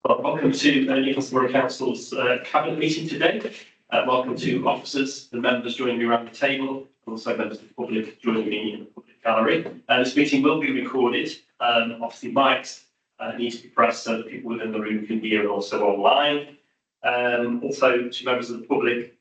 Well, welcome to Newcastle Borough Council's Cabinet meeting today. Welcome to officers and members joining me around the table, and also members of the public joining me in the public gallery. This meeting will be recorded. Obviously, mics need to be pressed so that people within the room can hear, and also online. Also, to members of the public,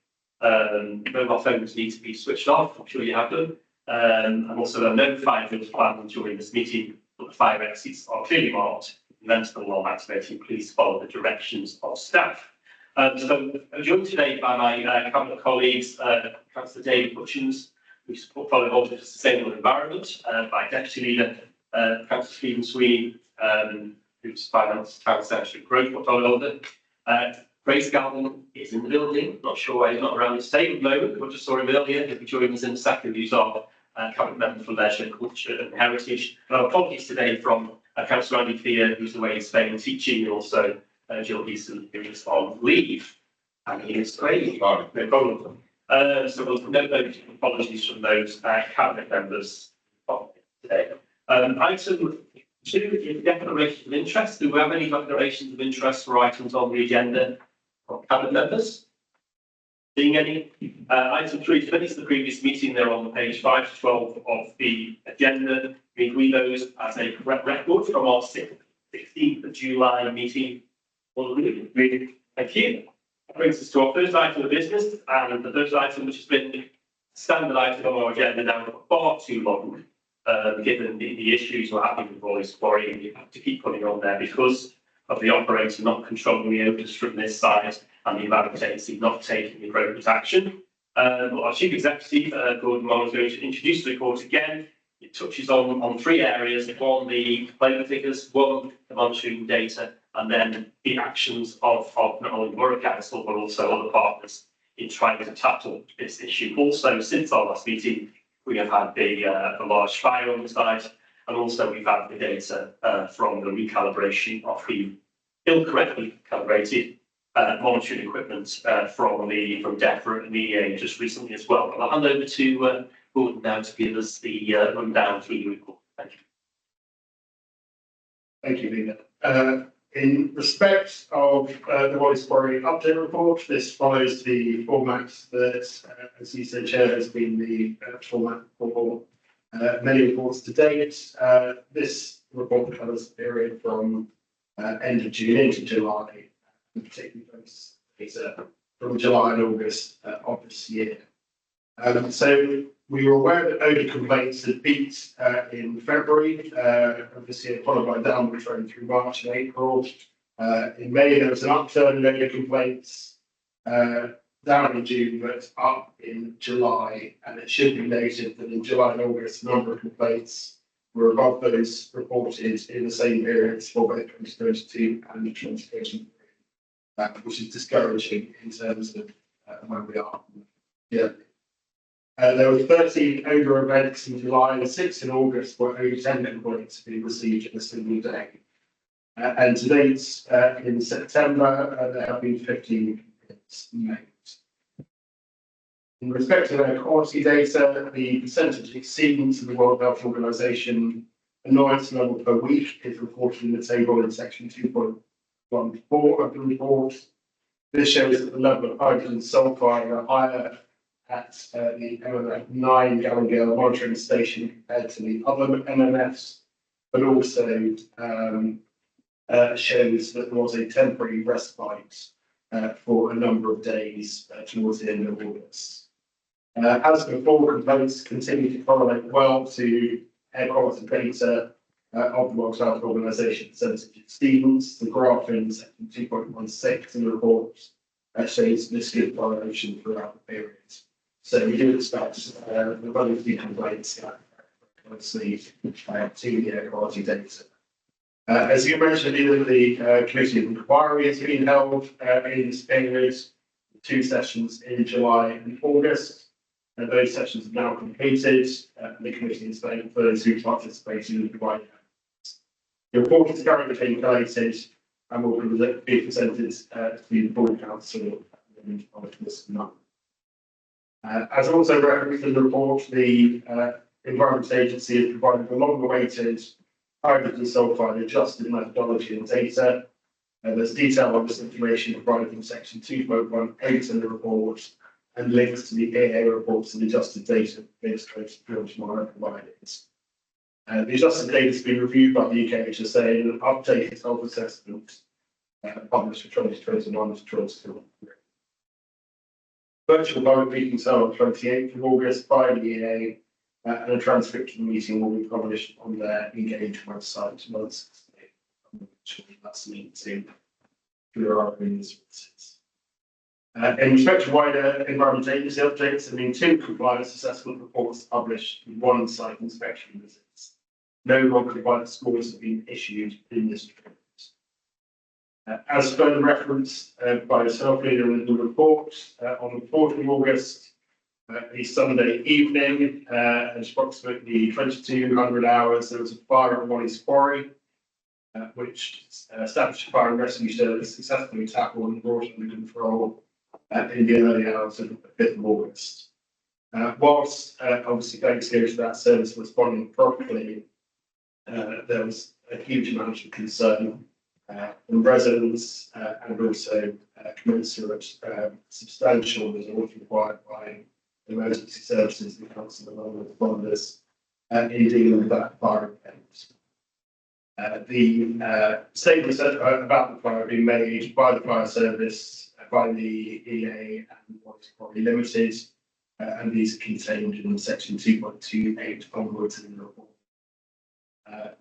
mobile phones need to be switched off. I'm sure you have them. And also, there are no fire drills planned during this meeting, but the fire exits are clearly marked. Preventable while activating, please follow the directions of staff. So I'm joined today by my cabinet colleagues, Councillor David Hutchins, who's portfolio holder for sustainable environment, by Deputy Leader Councillor Stephen Sweeney, who's finance town centre growth portfolio holder. Grace Galvin is in the building. Not sure why he's not around the state at the moment. We just saw him earlier. He'll be joining us in a second. He's our cabinet member for leisure, culture and heritage. And our apologies today from Councillor Andy Fear, who's away in Spain teaching, and also Jill Heason, who is on leave. And he is great. No problem. So we'll note those apologies from those cabinet members today. Item 2 is declarations of interest. Do we have any declarations of interest for items on the agenda from cabinet members? Seeing any? Item 3, minutes of the previous meeting, they're on page 5 to 12 of the agenda. We agree those as a record from our 16th of July meeting. Thank you. That brings us to our first item of business, and the first item, which has been a standard item on our agenda now for far too long, given the issues we're having with Roy's Quarry, and you have to keep putting on there because of the operator not controlling the owners from this side and the environment agency not taking the appropriate action. Our Chief Executive, Gordon Moore, is going to introduce the report again. It touches on 3 areas: one, the labour figures, one, the monitoring data, and then the actions of not only Borough Council but also other partners in trying to tackle this issue. Also, since our last meeting, we have had the large fire on the site, and also we've had the data from the recalibration of the incorrectly calibrated monitoring equipment from DEFRA and the EA just recently as well. But I'll hand over to Gordon now to give us the rundown through the report. Thank you. Thank you, Lena. In respect of the Roy's Quarry update report, this follows the format that, as you said, Chair, has been the format for many reports to date. This report covers the period from end of June into July, and particularly from July and August of this year. So we were aware that odour complaints had peaked in February of this year, followed by downward trend through March and April. In May, there was an upturn in odour complaints, down in June, but up in July. And it should be noted that in July and August, the number of complaints were above those reported in the same periods for both 2022 and 2023, which is discouraging in terms of where we are. Yeah. There were 13 odour events in July and 6 in August, where over 10 complaints being received in a single day. And to date, in September, there have been 15 complaints made. In respect to their quality data, the percentage exceedance of the World Health Organization annoyance level per week is reported in the table in section 2.14 of the report. This shows that the level of hydrogen sulfide are higher at the MMF 9 Gallon Gale monitoring station compared to the other MMFs, but also shows that there was a temporary respite for a number of days towards the end of August. As before, complaints continue to correlate well to air quality data of the World Health Organization percentage exceedance. The graph in section 2.16 in the report shows this good correlation throughout the period. So we do expect the value of the complaints closely to the air quality data. As you mentioned, the committee of inquiry has been held in this period, 2 sessions in July and August. And those sessions are now completed. The committee is thankful for those who participated in the inquiry. The report is currently being collated and will be presented to the full council at the end of this month. As also referenced in the report, the Environment Agency has provided the long-awaited hydrogen sulfide adjusted methodology and data. There's detail on this information provided in section 2.18 in the report and links to the EA reports and adjusted data administrator George Morrow provided. The adjusted data has been reviewed by the UK HSA and an updated health assessment published for 2021 to 2022. Virtual vote meetings held on 28th of August by the EA and a transcript of the meeting will be published on their Engage website once that's linked to your resources. In respect to wider environmental agency updates, there have been 2 compliance assessment reports published and 1 site inspection visits. No non-compliance scores have been issued in this report. As further referenced by the self-leader in the report, on the 4th of August, the Sunday evening, at approximately 2200 hours, there was a fire at Wally's Quarry, which established fire and rescue service successfully tackled and brought under control in the early hours of the 5th of August. Whilst obviously thanks here to that service responding properly, there was a huge amount of concern from residents and also commensurate substantial resource required by emergency services and council and other responders in dealing with that fire event. The statements about the fire have been made by the fire service, by the EA and what's probably limited, and these are contained in section 2.28 onwards in the report.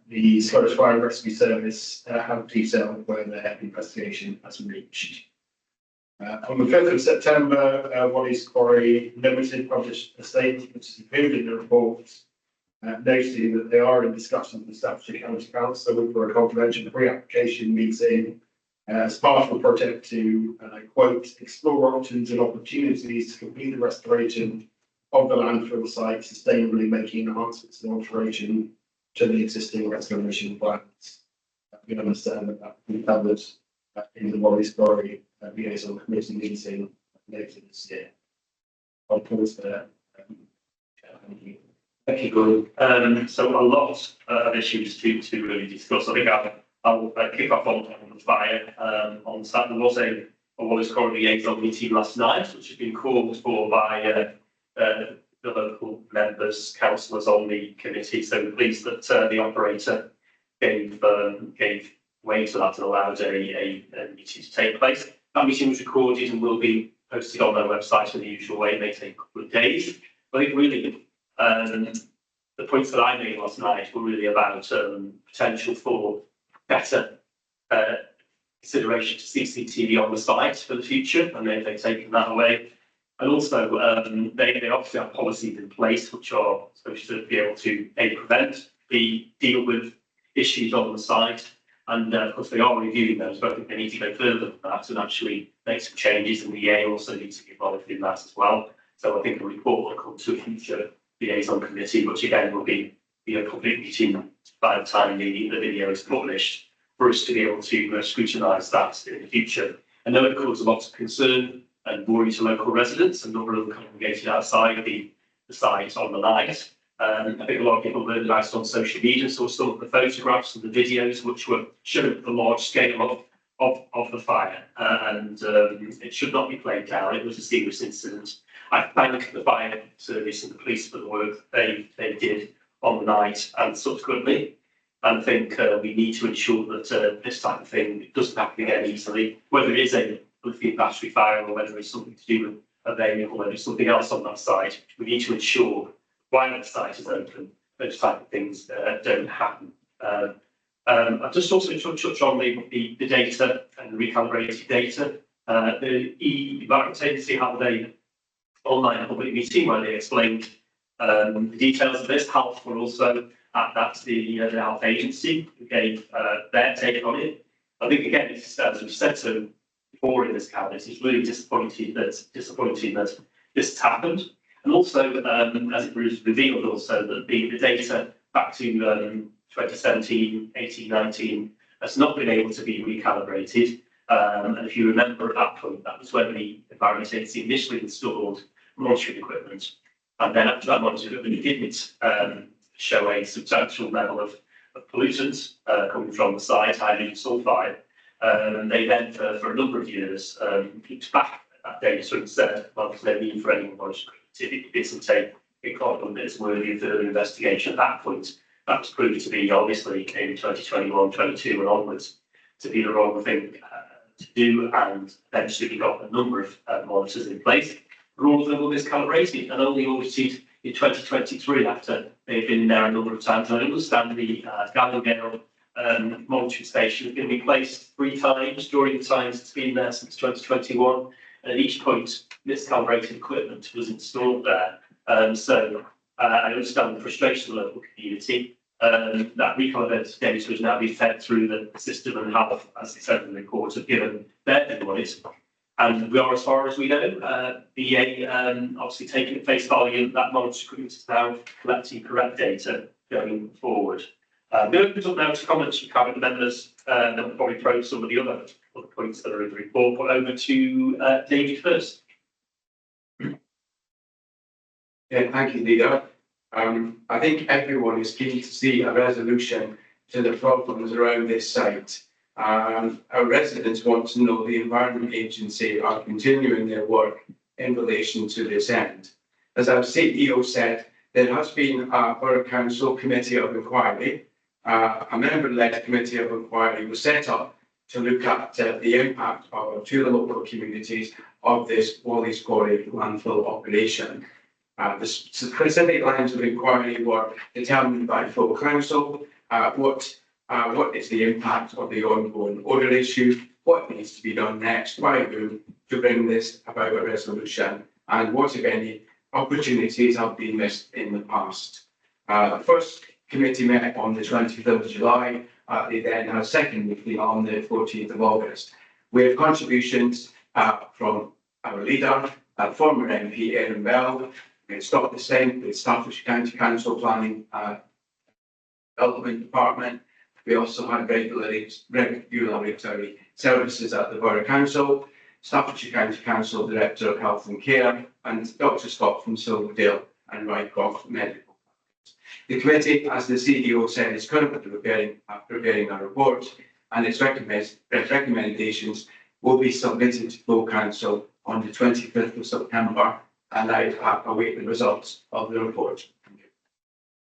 The Scottish Fire and Rescue Service have detailed where their investigation has reached. On the 5th of September, Wally's Quarry Limited published a statement which is included in the report, noting that they are in discussions with Staffordshire County Council for a confidential pre-application meeting as part of a project to, and I quote, explore options and opportunities to complete the restoration of the landfill site, sustainably making enhancements and alteration to the existing restoration plans. We understand that that will be covered in the Wally's Quarry liaison committee meeting later this year. I'll pause there. Thank you, Gordon. So a lot of issues to really discuss. I think I'll kick off on the fire. On Saturday, there was a Wally's Quarry liaison meeting last night, which has been called for by the local members, councillors on the committee. So we're pleased that the operator gave way to that and allowed a meeting to take place. That meeting was recorded and will be posted on their website in the usual way. It may take a couple of days. But I think really the points that I made last night were really about potential for better consideration to CCTV on the site for the future, and they've taken that away. And also, they obviously have policies in place which are supposed to be able to A, prevent, B, deal with issues on the site. And of course, they are reviewing those, but I think they need to go further than that and actually make some changes. And the EA also needs to be involved in that as well. So I think a report will come to a future liaison committee, which again will be a public meeting by the time the video is published, for us to be able to scrutinise that in the future. I know it causes lots of concern and worry to local residents, and number of them congregated outside the site on the night. I think a lot of people learned about it on social media, saw some of the photographs and the videos which were showing the large scale of the fire, and it should not be played down. It was a serious incident. I thank the fire service and the police for the work they did on the night and subsequently. And I think we need to ensure that this type of thing doesn't happen again easily, whether it is a lithium battery fire or whether it's something to do with a vehicle or whether it's something else on that site. We need to ensure while the site is open, those type of things don't happen. I've just also touched on the data and the recalibrated data. The environment agency had an online public meeting where they explained the details of this. Health were also that's the health agency who gave their take on it. I think again, it's, as we've said so before in this cabinet, it's really disappointing that this has happened. And also, as it was revealed also that the data back to 2017, 18, 19 has not been able to be recalibrated. And if you remember at that point, that was when the Environment Agency initially installed monitoring equipment. And then after that monitoring equipment didn't show a substantial level of pollutants coming from the site, hydrogen sulfide. They then, for a number of years, looked back at that data and said, well, there's no need for any monitoring. If it isn't a problem that is worthy of further investigation at that point, that was proved to be, obviously, in 2021, 22 and onwards, to be the wrong thing to do, and eventually we got a number of monitors in place. But all of them were miscalibrated and only audited in 2023 after they've been there a number of times. And I understand the Gallowgate monitoring station has been replaced 3 times during the times it's been there since 2021. And at each point, miscalibrated equipment was installed there. So I understand the frustration of the local community. That recalibrated data is now being fed through the system and have, as they said in the report, have given their view on it. And we are, as far as we know, BA obviously taking at face value that monitoring equipment is now collecting correct data going forward. I'm going to open up now to comments from cabinet members, and then we'll probably probe some of the other points that are in the report. But over to David first. Yeah, thank you, Leader. I think everyone is keen to see a resolution to the problems around this site. Our residents want to know the Environment Agency are continuing their work in relation to this end. As our CEO said, there has been a Borough Council Committee of Inquiry. A member-led Committee of Inquiry was set up to look at the impact to the local communities of this Wally's Quarry landfill operation. The specific lines of inquiry were determined by full council. What is the impact of the ongoing odour issue? What needs to be done next by whom to bring this about a resolution? And what, if any, opportunities have been missed in the past? The first committee met on the 25th of July. They then had a second meeting on the 14th of August. We have contributions from our leader, former MP Aaron Bell. We stopped the same with Staffordshire County Council Planning Development Department. We also had regulatory services at the Borough Council, Staffordshire County Council Director of Health and Care, and Dr. Scott from Silverdale and Rycroft Medical. The committee, as the CEO said, is currently preparing a report, and its recommendations will be submitted to full council on the 25th of September, and I await the results of the report.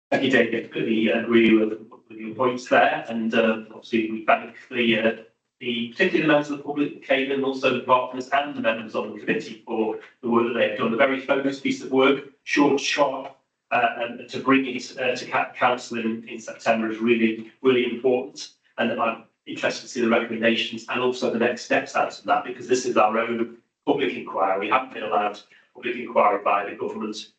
Thank you, David. Completely agree with your points there, and obviously we thank particularly the members of the public that came in, and also the partners and the members of the committee for the work that they've done. A very focused piece of work, short, sharp, and to bring it to council in September is really, really important. And I'm interested to see the recommendations and also the next steps out of that, because this is our own public inquiry. We haven't been allowed public inquiry by the government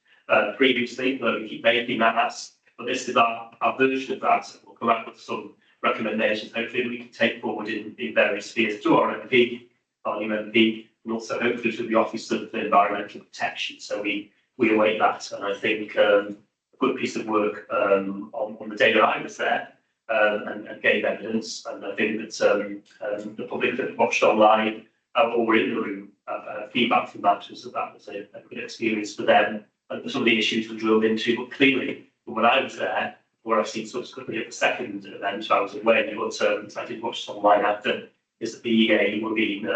previously, though we keep making that ask. But this is our version of that. We'll come out with some recommendations, hopefully, we can take forward in various spheres through our MP, our new MP, and also hopefully through the Office of Environmental Protection. So we await that. And I think a good piece of work on the day that I was there and gave evidence. And I think that the public that watched online or were in the room, feedback from that was a good experience for them. And some of the issues were drilled into, but clearly, when I was there, where I've seen subsequently at the second event, I was away, but I did watch online after, is that the EA were being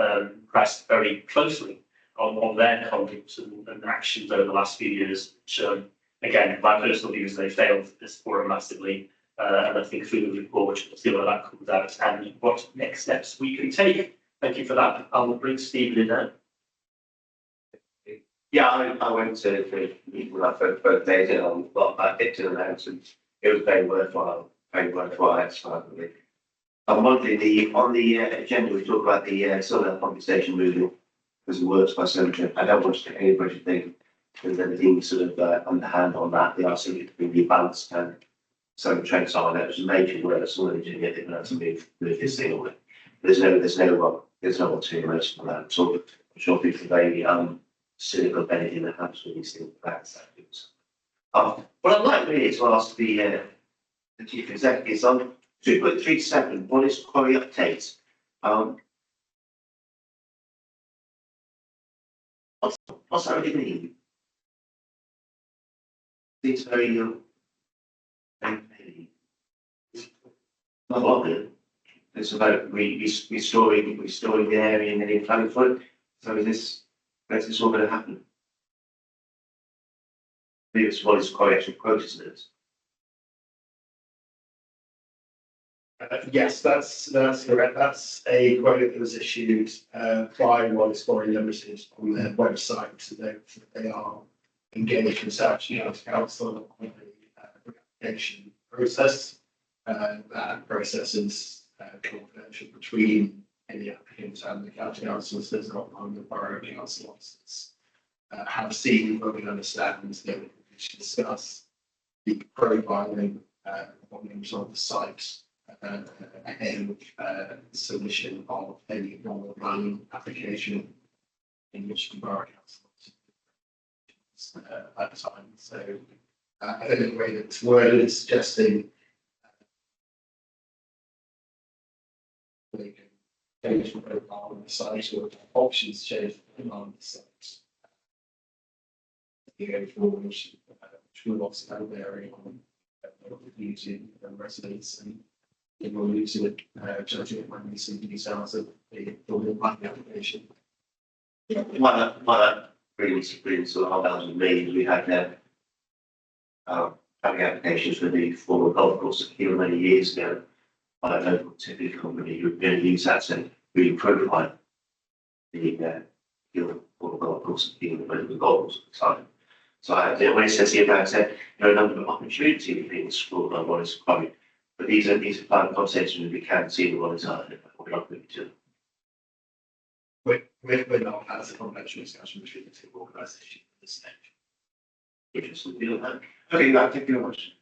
pressed very closely on their conduct and actions over the last few years, which, again, my personal view is they failed this forum massively, and I think through the report, we'll see where that comes out and what next steps we can take. Thank you for that. I'll bring Stephen in now. Yeah, I went to the meeting when I first days in on I picked an announcement. It was very worthwhile exercise. One thing on the agenda we talk about the solar pumping station moving because it works by cemetery. I don't want anybody to think there's anything sort of underhand on that. They are simply to be rebalanced and so trains on it was a major work. Someone engineer didn't have to move this thing away. There's no ulterior motive on that. So I'm sure people are very cynical of anything that happens with these things. What I'd like really to ask the chief executive is on 2.37. What is quarry updates? What's that really mean? It's very not a lot of it. it's about restoring the area and then planning for it. So when's this all going to happen? I think it's what is quite actually quote, isn't it? Yes, that's correct. That's a quote that was issued by Wallace Quarry Limited on their website. So they are engaged with South Shields Council on the application process. That process is confidential between any applicant and the county council. So there's not one of the borough council officers have seen, but we understand that we should discuss the profiling of the site ahead of submission of any normal planning application in which the borough council at the time. So I don't know the way that it's worded is suggesting they can change the profile on the site or options change on the site. The go forward, which will obviously have a bearing on using residents and it will use it judging when we see the details of the planning application. Yeah, my really sort of hard with me is we had having applications for the former golf course here many years ago by a local typical company who really use that to really profile the former golf course here the golf course at the time. So when it says here about there are a number of opportunity things for what is quite, but these are planned conversations we can see the ones are we're not going to. We're not as a confidential discussion between the two organisations at this stage. Interesting deal, huh? Okay, thank you very much.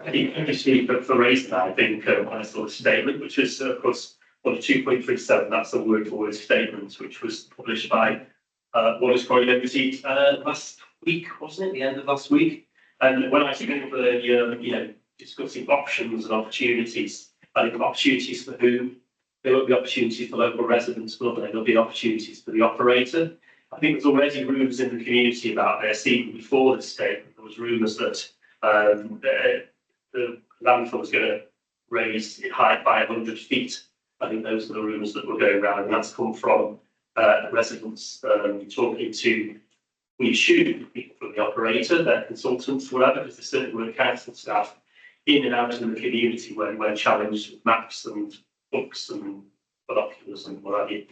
Actually, for raising that, I think when I saw the statement, which is of course on 2.37, that's the word for word statement, which was published by Wallace Quarry Limited last week, wasn't it? The end of last week. And when I think of the discussing options and opportunities, I think opportunities for whom. There will be opportunities for local residents, but there'll be opportunities for the operator. I think there's already rumours in the community about this. Even before this statement, there was rumours that the landfill was going to raise it height by 100 feet. I think those are the rumours that were going around, and that's come from residents talking to, we assume, people from the operator, their consultants, whatever, because there certainly were council staff in and out in the community when challenged with maps and books and binoculars and what have you.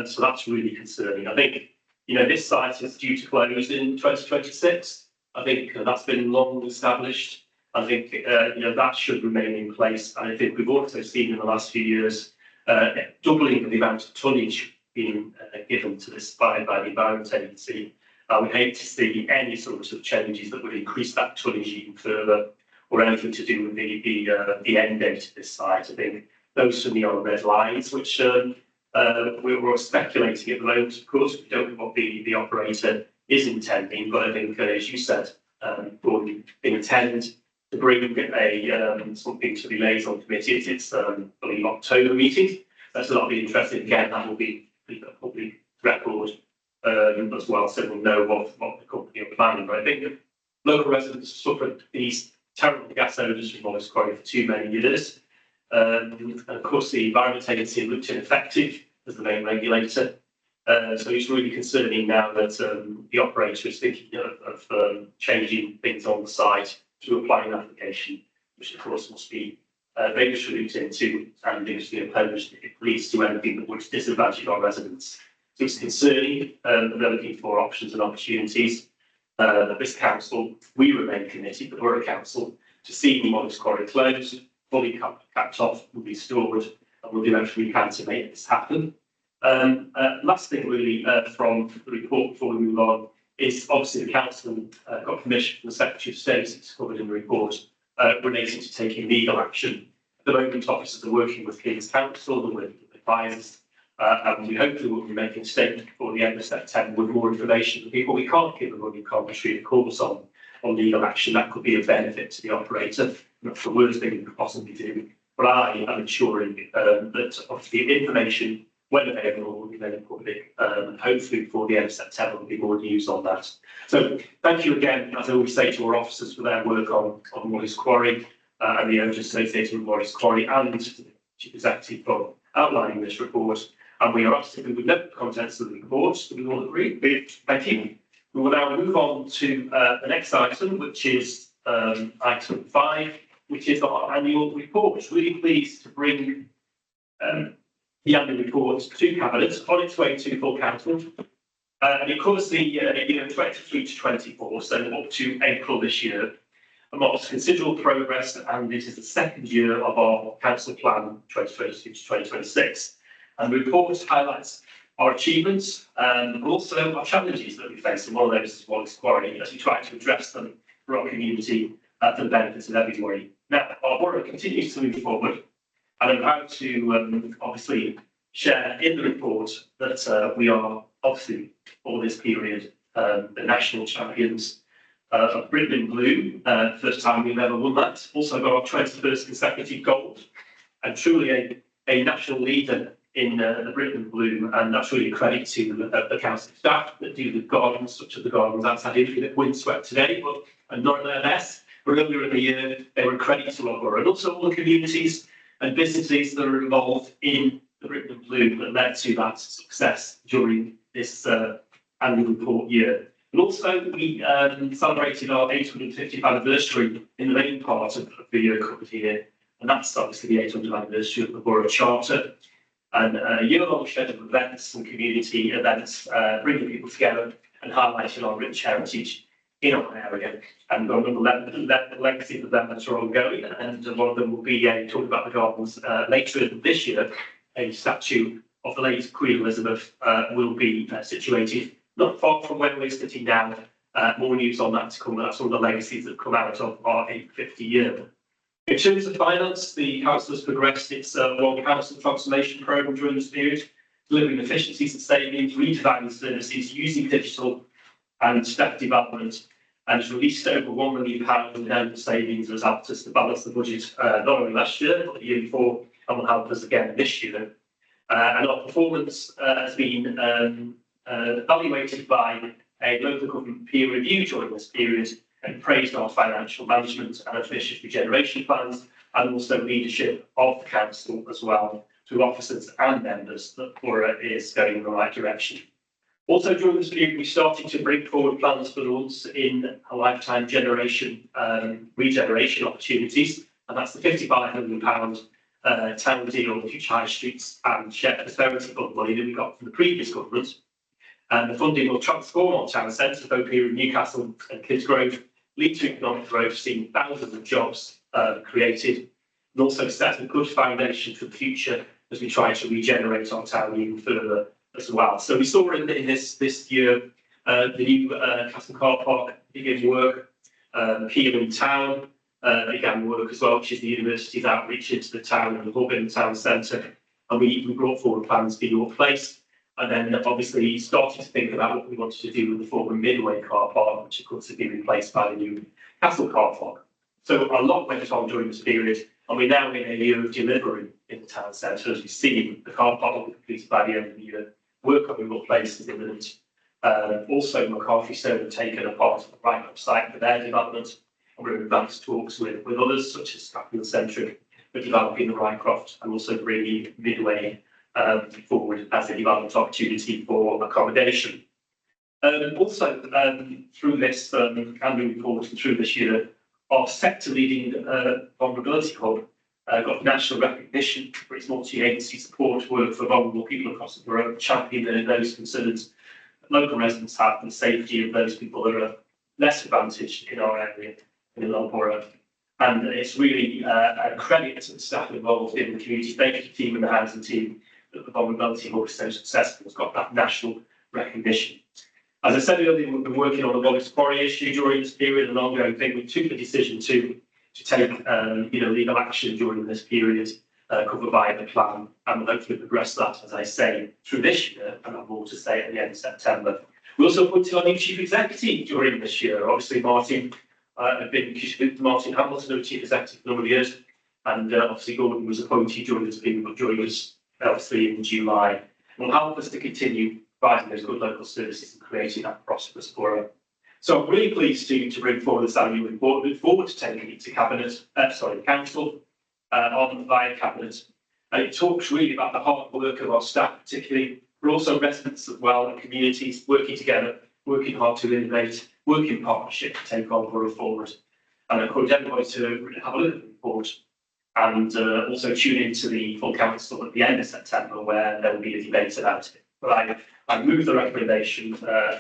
So that's really concerning. I think, this site is due to close in 2026. I think that's been long established. I think, that should remain in place. And I think we've also seen in the last few years, doubling of the amount of tonnage being given to this by the Environment Agency. I would hate to see any sort of changes that would increase that tonnage even further, or anything to do with the end date of this site. I think those for me are red lines, which we're speculating at the moment. Of course, we don't know what the operator is intending, but I think, as you said, they intend to bring something to the liaison committee. It's I believe October meeting. So that'll be interesting. Again, that will be a public record as well, so we'll know what the company are planning. But I think local residents suffered these terrible gas odours from Wallace Quarry for too many years. And of course, the Environment Agency looked ineffective as the main regulator. So it's really concerning now that the operator is thinking of changing things on the site to apply an application, which of course must be vigorously looked into and vigorously opposed if it leads to anything that would disadvantage our residents. So it's concerning that they're looking for options and opportunities. This council, we remain committed, the Borough Council, to seeing Wallace Quarry closed, fully capped off, will be stored, and we'll do everything we can to make this happen. Last thing really from the report before we move on is obviously the council got permission from the Secretary of State, it's covered in the report, relating to taking legal action. At the moment, officers are working with King's Council and with advisors, and we hopefully will be making a statement before the end of September with more information for people. We can't give a running commentary, of course, on legal action. That could be a benefit to the operator. That's the worst thing we could possibly do. But I am ensuring that obviously the information, when available, will be made public. And hopefully before the end of September, there'll be more news on that. So thank you again, as I always say, to our officers for their work on Wallace Quarry and the owners associated with Wallace Quarry, and to Chief Executive for outlining this report, and we are absolutely with the contents of the report. Do we all agree? Thank you. We will now move on to the next item, which is item 5, which is our annual report. Really pleased to bring the annual report to Cabinet on its way to full council. And it covers the year 23 to 24, so up to April this year, and marks considerable progress, and this is the second year of our council plan 2022 to 2026. And the report highlights our achievements and also our challenges that we face, and one of those is Wallace Quarry, as we try to address them for our community for the benefit of everybody. Now, our borough continues to move forward, and I'm proud to obviously share in the report that we are obviously for this period the national champions of Britain in Blue. First time we've ever won that. Also got our 21st consecutive gold, and truly a national leader in the Britain in Blue, and that's really a credit to the council staff that do the gardens, such as the gardens outside Infinite windswept today, but not less. Earlier in the year, they were a credit to our borough, and also all the communities and businesses that are involved in the Britain in Blue that led to that success during this annual report year. And also, we celebrated our 850th anniversary in the main part of the year covered here, and that's obviously the 800th anniversary of the Borough Charter, and a year-long schedule of events and community events, bringing people together and highlighting our rich heritage in our area. And the legacy of them that are ongoing, and one of them will be talking about the gardens later this year. A statue of the late Queen Elizabeth will be situated not far from where we're sitting now. More news on that to come. That's one of the legacies that come out of our 850 year. In terms of finance, the council has progressed its World Council Transformation Programme during this period, delivering efficiencies and savings, redesigning services, using digital and staff development, and has released over £1 million in annual savings that has helped us to balance the budget not only last year, but the year before, and will help us again this year. And our performance has been evaluated by a local government peer review during this period, and praised our financial management and efficient regeneration plans, and also leadership of the council as well, to officers and members, that Borough is going in the right direction. Also during this period, we started to bring forward plans for the once in a lifetime generation regeneration opportunities, and that's the £55 million town deal, future high streets and shared prosperity fund money that we got from the previous government. And the funding will transform our town centre, both here in Newcastle and Kidsgrove, lead to economic growth, seeing thousands of jobs created, and also set a good foundation for the future as we try to regenerate our town even further as well. So we saw in this year the new Castle Car Park begin work, here in town began work as well, which is the university's outreach into the town and the hub in the town centre, and we brought forward plans for York Place. And then obviously started to think about what we wanted to do with the former Midway car park, which of course has been replaced by the new Castle car park. So a lot went on during this period, and we're now in a year of delivery in the town centre. As we've seen, the car park will be completed by the end of the year. Work on York Place is imminent. Also, McCarthy Stone have taken a part of the right site for their development, and we're in advanced talks with others, such as Scaffield Centric, for developing the Rycroft, and also bringing Midway forward as a development opportunity for accommodation. Also, through this annual report and through this year, our sector-leading vulnerability hub got national recognition for its multi-agency support work for vulnerable people across the borough, championing those concerns that local residents have and the safety of those people that are less advantaged in our area, in our borough. And it's really a credit to the staff involved in the community safety team and the housing team that the vulnerability hub is so successful. It's got that national recognition. As I said earlier, we've been working on the Wallace Quarry issue during this period, an ongoing thing. We took the decision to take legal action during this period, covered by the plan, and we'll hopefully progress that, as I say, through this year, and I've more to say at the end of September. We also appointed our new chief executive during this year. Obviously, Martin Hamilton, our chief executive for a number of years, and obviously Gordon was appointed during this period, but joined us obviously in July. It will help us to continue providing those good local services and creating that prosperous borough. So I'm really pleased to bring forward this annual report. Look forward to taking it to Cabinet, council, on via Cabinet, And it talks really about the hard work of our staff, particularly, but also residents as well and communities working together, working hard to innovate, work in partnership to take our borough forward. And I encourage everybody to have a look at the report and also tune into the full council at the end of September, where there will be a debate about it. But I move the recommendation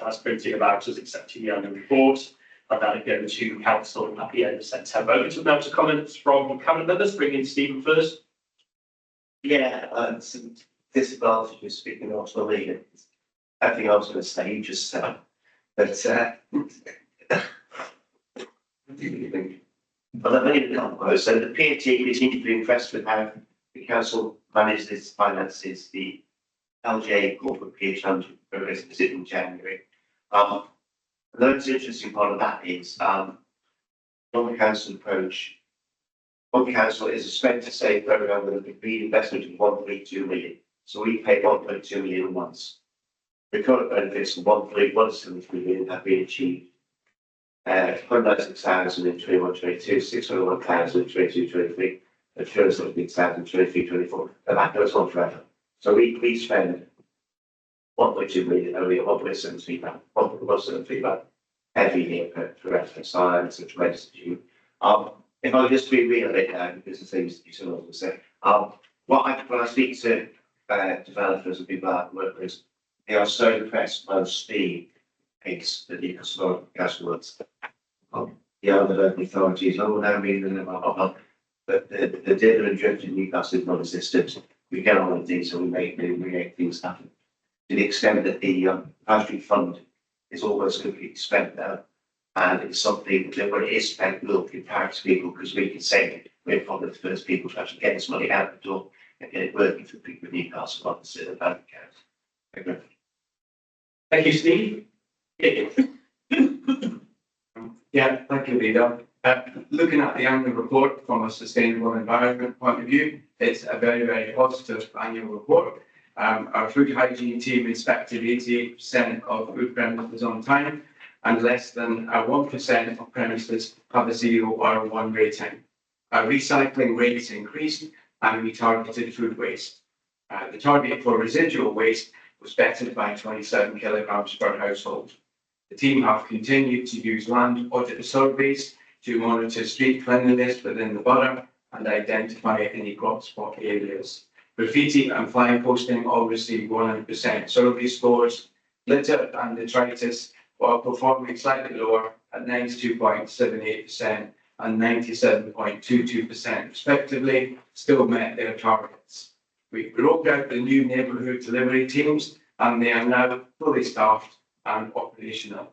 as printed about us accepting the annual report, and that it go to council at the end of September. Over to now to comments from cabinet members, bringing Stephen first. Yeah, some disadvantages speaking of the leader. Everything I was going to say, you just said. But I've made a couple. So the PAT continues to be impressed with how the council manages its finances. The LJ corporate PH progress visit in January. The most interesting part of that is on the council approach. One council is a spend to save program with a agreed investment of 1.2 million. So we paid 1.2 million once. The current benefits of 1.173 million have been achieved. 196,000 in 21-22, 601,000 in 22-23, and 276,000 in 23-24. And that goes on forever. So we spend 1.2 million only at 1.73 million every year for FSI. It's a tremendous achievement. If I just be real a bit now, because the things you said I was going to say, when I speak to developers and people out workers, they are so impressed by the speed pace that Newcastle works. The other local authorities, now meaning about the data and drift in Newcastle is non-existent. We get on with things and we make things happen. To the extent that the High Street Fund is almost completely spent now, and it's something that when it is spent, will empower people because we can say we're probably the first people to actually get this money out the door and get it working for people in Newcastle on the bank account. Thank you. Thank you, Steve. Yeah, thank you, Leader. Looking at the annual report from a sustainable environment point of view, it's a very, very positive annual report. Our food hygiene team inspected 88% of food premises on time, and less than 1% of premises have a 0 or a 1 rating. Our recycling rates increased, and we targeted food waste. The target for residual waste was bettered by 27 kilograms per household. The team have continued to use land audit surveys to monitor street cleanliness within the borough and identify any hotspot areas. Graffiti and flying posting all received 100% survey scores. Litter and detritus, while performing slightly lower at 92.78% and 97.22% respectively, still met their targets. We broke out the new neighbourhood delivery teams, and they are now fully staffed and operational.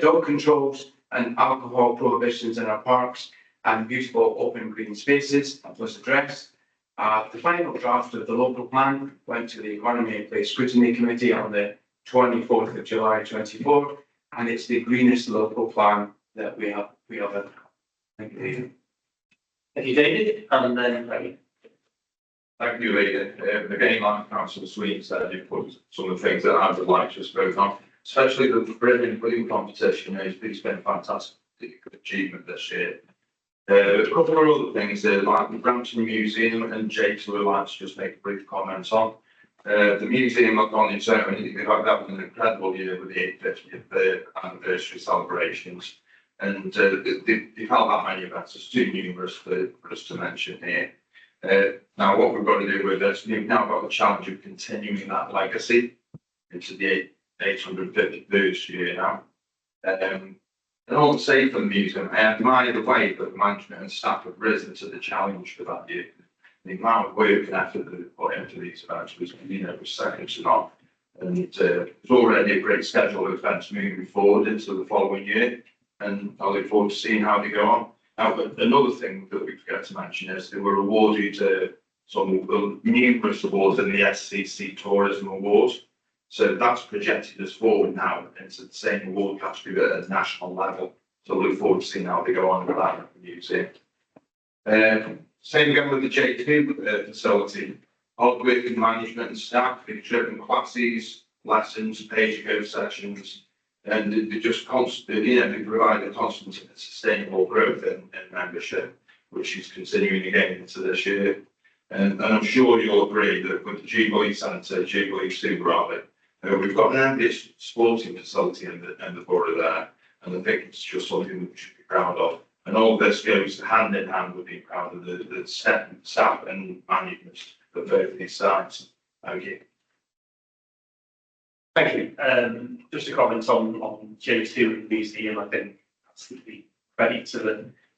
Dog controls and alcohol prohibitions in our parks and beautiful open green spaces was addressed. The final draft of the local plan went to the Economy and Place Scrutiny Committee on the 24th of July 24, and it's the greenest local plan that we have. Thank you, David. Thank you, David. And then Ray. Thank you, Leader. Again, like Councillor Sweet said, you've put some of the things that I would like to speak on, especially the brilliant blue competition. It's been a fantastic achievement this year. A couple of other things like the Brampton Museum and Jake's would like to just make a brief comment on. The museum on its own, that was an incredible year with the 850th anniversary celebrations. And they've held that many events. It's too numerous for us to mention here. Now, what we've got to do with this, we've now got the challenge of continuing that legacy into the 851st year now. And I won't say for the museum, I admire the way that the management and staff have risen to the challenge for that year. The amount of work and effort that they've put into these events was second to none. And there's already a great schedule of events moving forward into the following year. And I look forward to seeing how they go on. Now, another thing that we forget to mention is they were awarded some numerous awards in the SCC Tourism Awards. So that's projected us forward now into the same award category at a national level. So I look forward to seeing how they go on with that at the museum. Same again with the J2 facility. Hard working management and staff, they've driven classes, lessons, page-go sessions, and they just constantly, they provide a constant and sustainable growth in membership, which is continuing again into this year. And I'm sure you'll agree that with the Jubilee Centre, Jubilee Super Rally, we've got an ambitious sporting facility in the borough there, and I think it's just something that we should be proud of. And all this goes hand in hand with being proud of the staff and management of both of these sites. Thank you. Thank you. Just a comment on J2 and the museum. I think absolutely credit to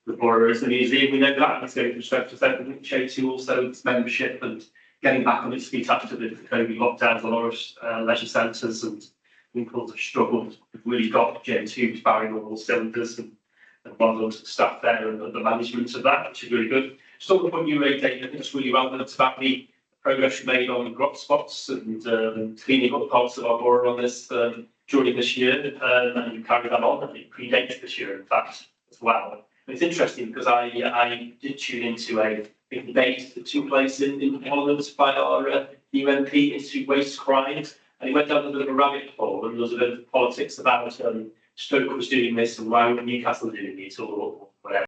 the Borough as the museum. We know that it's going from strength to strength. I think J2 also its membership and getting back on its feet after the COVID lockdowns. A lot of leisure centres and Winkles have struggled. We've really got J2 firing on all cylinders, and well done to the staff there and the management of that, which is really good. Just on the point you made, David, I think it's really relevant about the progress we made on grot spots and cleaning up parts of our borough on this during this year, and you carried that on. It predates this year, in fact, as well. And it's interesting because I did tune into a big debate that took place in Parliament by our new MP into waste crimes, and he went down a bit of a rabbit hole, and there was a bit of politics about Stoke was doing this and why Newcastle doing it or whatever.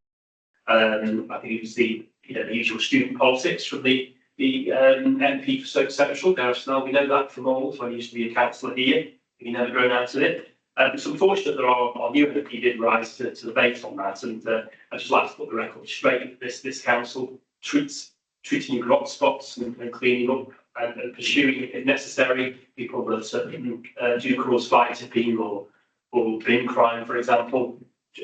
I think it was the usual student politics from the MP for Stoke Central, Gareth Snell. We know that from old when he used to be a councillor here. He never grown out of it. It's unfortunate that our new MP did rise to the bait on that, and I'd just like to put the record straight. This council treating grot spots and cleaning up and pursuing, if necessary, people that do cause fly tipping or bin crime, for example,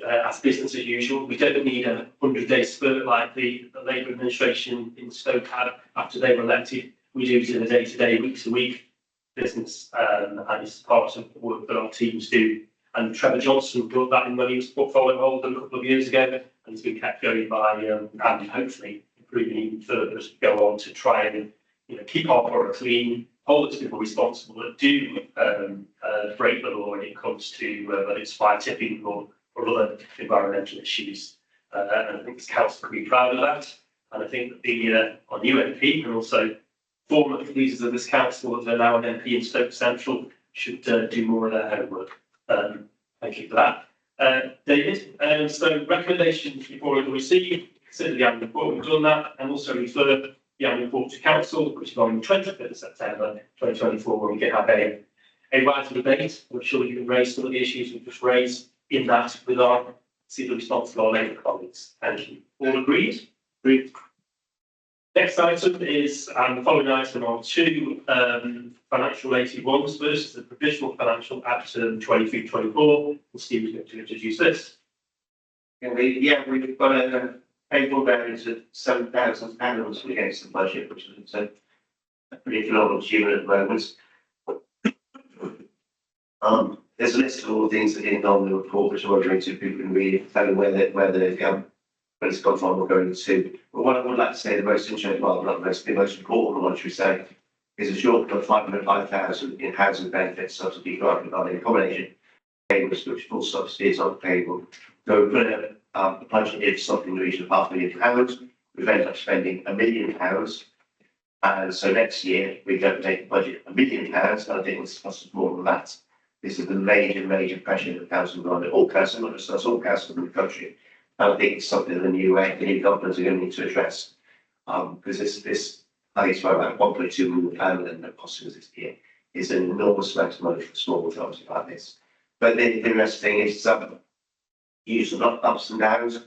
as business as usual. We don't need a 100-day spurt like the Labour administration in Stoke had after they were elected. We do it in a day-to-day, week-to-week business, and it's part of the work that our teams do. And Trevor Johnson brought that in when he was portfolio holder a couple of years ago, and it's been kept going by and hopefully improving even further as we go on to try and keep our borough clean, hold its people responsible that do break the law when it comes to whether it's fire tipping or other environmental issues. And I think this council can be proud of that. And I think that our new MP and also former leaders of this council that are now an MP in Stoke Central should do more of their homework. Thank you for that. David, so recommendations you've already received, consider the annual report, we've done that, and also refer the annual report to council, which is on the 25th of September 2024, when we can have a wider debate. I'm sure you can raise some of the issues we've just raised in that with our civil response to our Labour colleagues. Thank you. All agreed? Agreed. Next item is the following item are two financial related ones. First is the provisional financial at 23-24. Steve is going to introduce this. We've got a payable variance of £7,000 against the budget, which is a pretty phenomenal achievement at the moment. There's a list of all the things that didn't go on the report, which I won't go into. People can read it, tell them where they've gone, where it's gone from, or going to. But what I would like to say, the most interesting, well, not the most important one, should we say, is a shortfall of £505,000 in housing benefits subsidy grant regarding accommodation payments, which full subsidy is on the table. So we put a budget in something in the region of £500,000. We've ended up spending £1 million. And so next year we're going to make the budget £1 million, and I think it's cost us more than that. This is the major pressure that councils are under, all councils, not just us, all councils in the country. And I think it's something that the new governments are going to need to address. Because this, I think it's about £1.2 million and the cost of this year is an enormous amount of money for small authorities like this. But the interesting thing is use a lot of ups and downs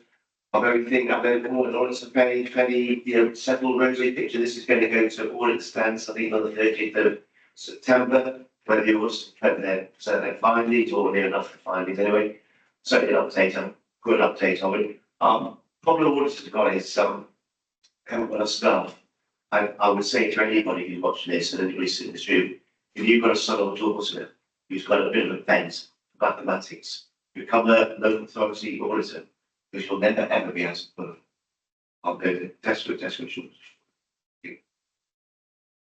of everything. I'm going to audit a fairly settled rosy picture. This is going to go to audit stands, I think, on the 30th of September. Whether the auditors present their findings or near enough to findings anyway. So good update on it. Problem auditors have got is haven't got a staff. I would say to anybody who's watching this and anybody sitting in this room, if you've got a son or daughter who's got a bit of a bent for mathematics, become a local authority auditor, because you'll never ever be able to put on the desperate shortage.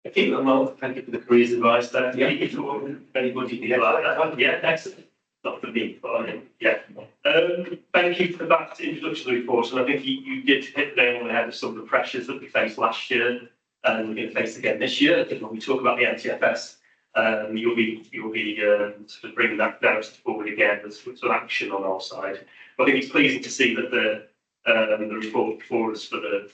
Okay, well, thank you for the careers advice there. Yeah, if anybody did like that. Yeah, excellent. Not for me, but I mean, yeah. Thank you for that introduction to the report. And I think you did hit the nail on the head of some of the pressures that we faced last year and we're going to face again this year. I think when we talk about the NTFS, you'll be sort of bringing that narrative forward again as sort of action on our side. But I think it's pleasing to see that the report before us for the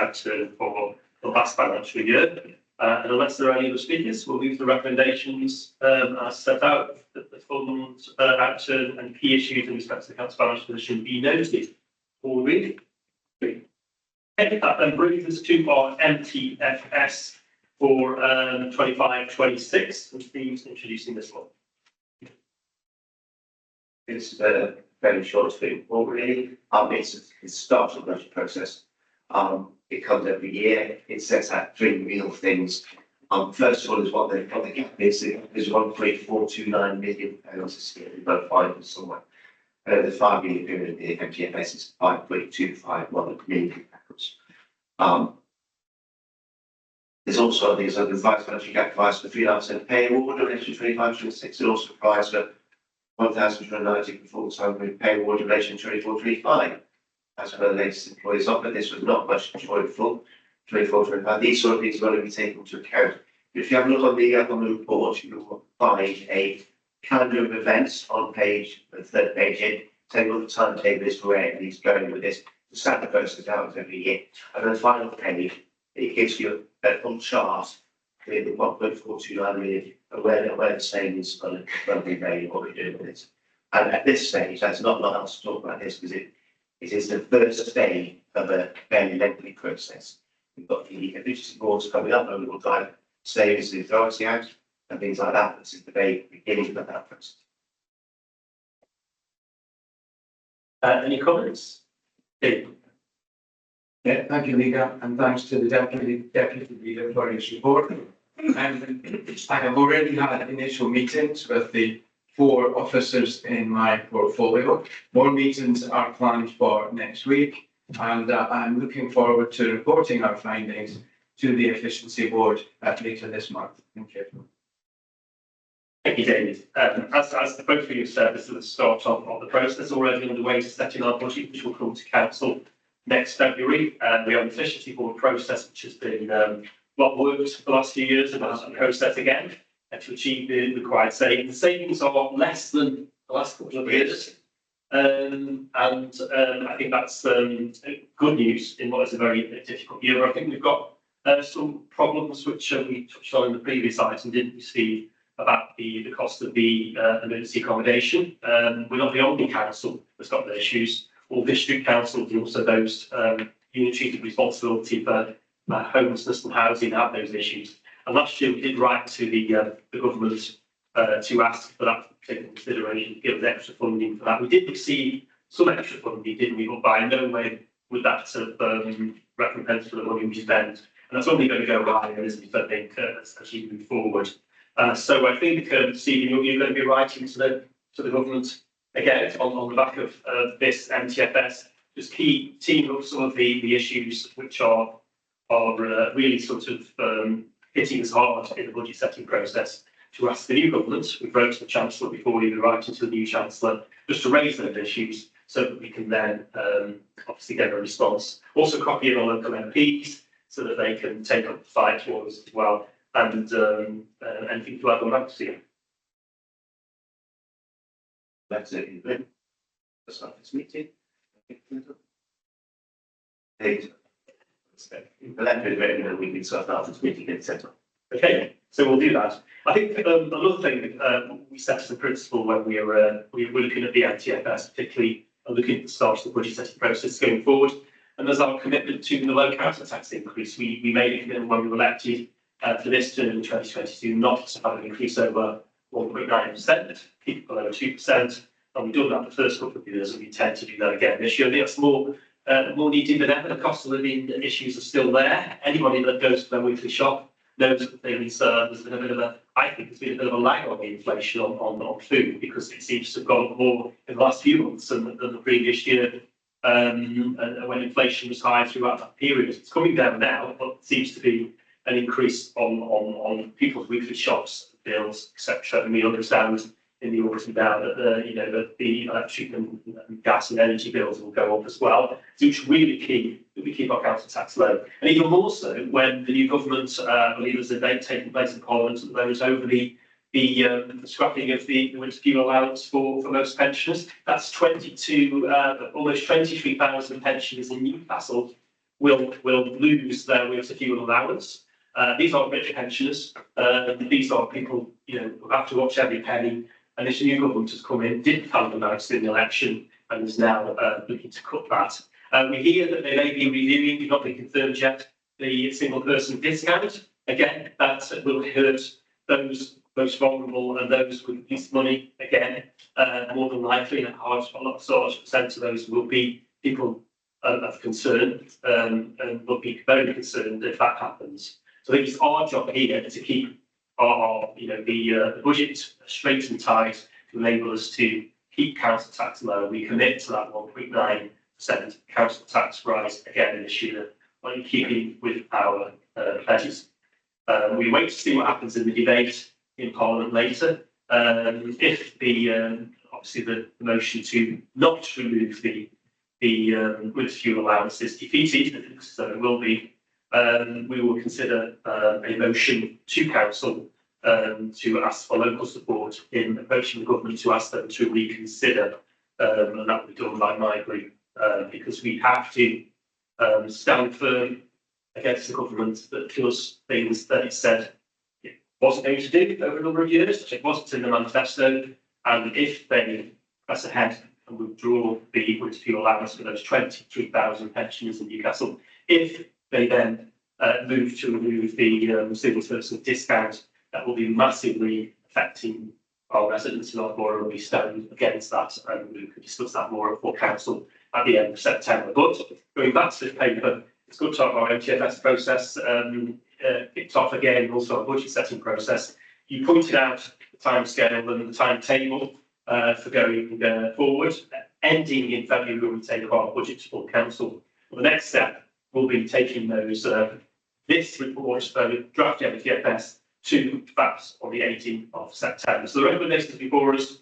action for the last financial year. And unless there are any other speakers, we'll move to the recommendations as set out that the fund action and key issues in respect to the council financial position be noted. All reading. Okay, that then brings us to our MTFS for 25-26, and Steve's introducing this one. This is a very short thing. Well, really, it's the start of the budget process. It comes every year. It sets out three real things. First of all is what the gap is. It is 1.429 million pounds this year. We've got to find it somewhere. And over the 5-year period, the MTFS is 5.251 million pounds. There's also the revised budget gap provides for 3.5% pay award in relation to 25-26. It also provides for 1,290 performance with pay award in relation to 24-25. As per the latest employees offer, this was not much joyful. 24-25. These sort of things are going to be taken into account. If you have a look on the report, you will find a calendar of events on the third page in, telling what the timetable is for where everything's going with this. The standard process out every year. And then the final page, it gives you a full chart with 1.429 million, where the savings is going to be made and what we're doing with this. And at this stage, that's not else to talk about this because it is the first day of a very lengthy process. We've got the efficiency boards coming up and we'll drive savings to the authority out and things like that. This is the very beginning of that process. Any comments? Dave? Yeah, thank you, Leader, and thanks to the Deputy Leader for his report. I have already had initial meetings with the 4 officers in my portfolio. More meetings are planned for next week, and I'm looking forward to reporting our findings to the Efficiency Board later this month. Thank you. Thank you, David. As the both of you said, this is the start of the process already underway to setting our budget, which will come to council next February. We have an efficiency board process, which has been well worked for the last few years, and that's a process again to achieve the required savings. The savings are less than the last couple of years, and I think that's good news in what is a very difficult year. I think we've got some problems which we touched on in the previous item, didn't we, Steve, about the cost of the emergency accommodation. We're not the only council that's got the issues. All district councils and also those units with responsibility for homelessness and housing have those issues. And last year we did write to the government to ask for that to take into consideration, to give us extra funding for that. We did receive some extra funding, didn't we? But by no way would that recompense for the money we spent. And that's only going to go higher, isn't it, I think, as you move forward. So I think, Stephen, you're going to be writing to the government again on the back of this MTFS, just keep teaming up some of the issues which are really sort of hitting us hard in the budget setting process, to ask the new government. We wrote to the Chancellor before we were writing to the new Chancellor, just to raise those issues so that we can then obviously get a response. Also copy in on local MPs so that they can take up the fight for us as well. And anything to add on that, Steve? That's it. That's not this meeting. We can start after this meeting and set up. Okay, so we'll do that. I think another thing we set as a principle when we were looking at the MTFS, particularly looking at the start of the budget setting process going forward, and there's our commitment to the low council tax increase. We made a commitment when we were elected for this term in 2022 not to have an increase over 1.9%, keep it below 2%, and we've done that the first couple of years, and we intend to do that again this year. I think that's more needed than ever. The cost of living issues are still there. Anybody that goes to their weekly shop knows that there's been a bit of a lag on the inflation on food, because it seems to have gone up more in the last few months than the previous year, and when inflation was high throughout that period. It's coming down now, but it seems to be an increase on people's weekly shops, bills, etc. And we understand in the autumn now that the electric and gas and energy bills will go up as well. So it's really key that we keep our council tax low, and even more so when the new government, I believe there's a debate taking place in Parliament at the moment over the the scrapping of the winter fuel allowance for most pensioners. That's almost 23,000 pensioners in Newcastle will lose their winter fuel allowance. These aren't rich pensioners. These are people, who have to watch every penny. And this new government has come in, didn't tell them about it in the election, and is now looking to cut that. We hear that they may be reviewing, not been confirmed yet, the single person discount. Again, that will hurt those most vulnerable and those with least money. Again, more than likely, a large percent of those will be people of concern, and will be very concerned if that happens. So I think it's our job here to keep the budget straight and tight to enable us to keep council tax low. We commit to that 1.9% council tax rise again this year, in keeping with our pledges. We wait to see what happens in the debate in Parliament later. If obviously the motion to not remove the winter fuel allowance is defeated, so it will be, we will consider a motion to council to ask for local support in approaching the government to ask them to reconsider, and that will be done by my group, because we have to stand firm against the government that does things that it said it wasn't going to do over a number of years. It wasn't in the manifesto, and if they press ahead and withdraw the winter fuel allowance for those 23,000 pensioners in Newcastle, if they then move to remove the single person discount, that will be massively affecting our residents in our borough, and we stand against that, and we could discuss that more at full council at the end of September. But going back to this paper, it's good to have our MTFS process kicked off again, also our budget setting process. You pointed out the timescale and the timetable for going forward, ending in February when we take our budget to full council. Well, the next step will be taking those this report, draft MTFS, to FAPS on the 18th of September. So the recommendations before us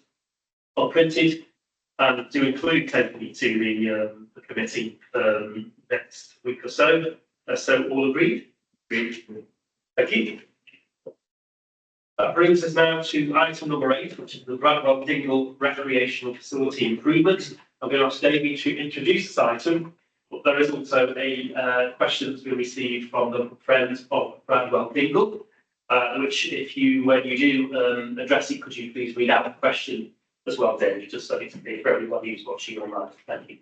are printed and do include taking to the committee next week or so. So all agreed? Thank you. That brings us now to item number 8, which is the Bradwell Dingle Recreational Facility Improvement. I'm going to ask David to introduce this item, but there is also a question that's been received from the friends of Bradwell Dingle, which, when you do address it, could you please read out the question as well, David, just so it's clear for everybody who's watching online. Thank you.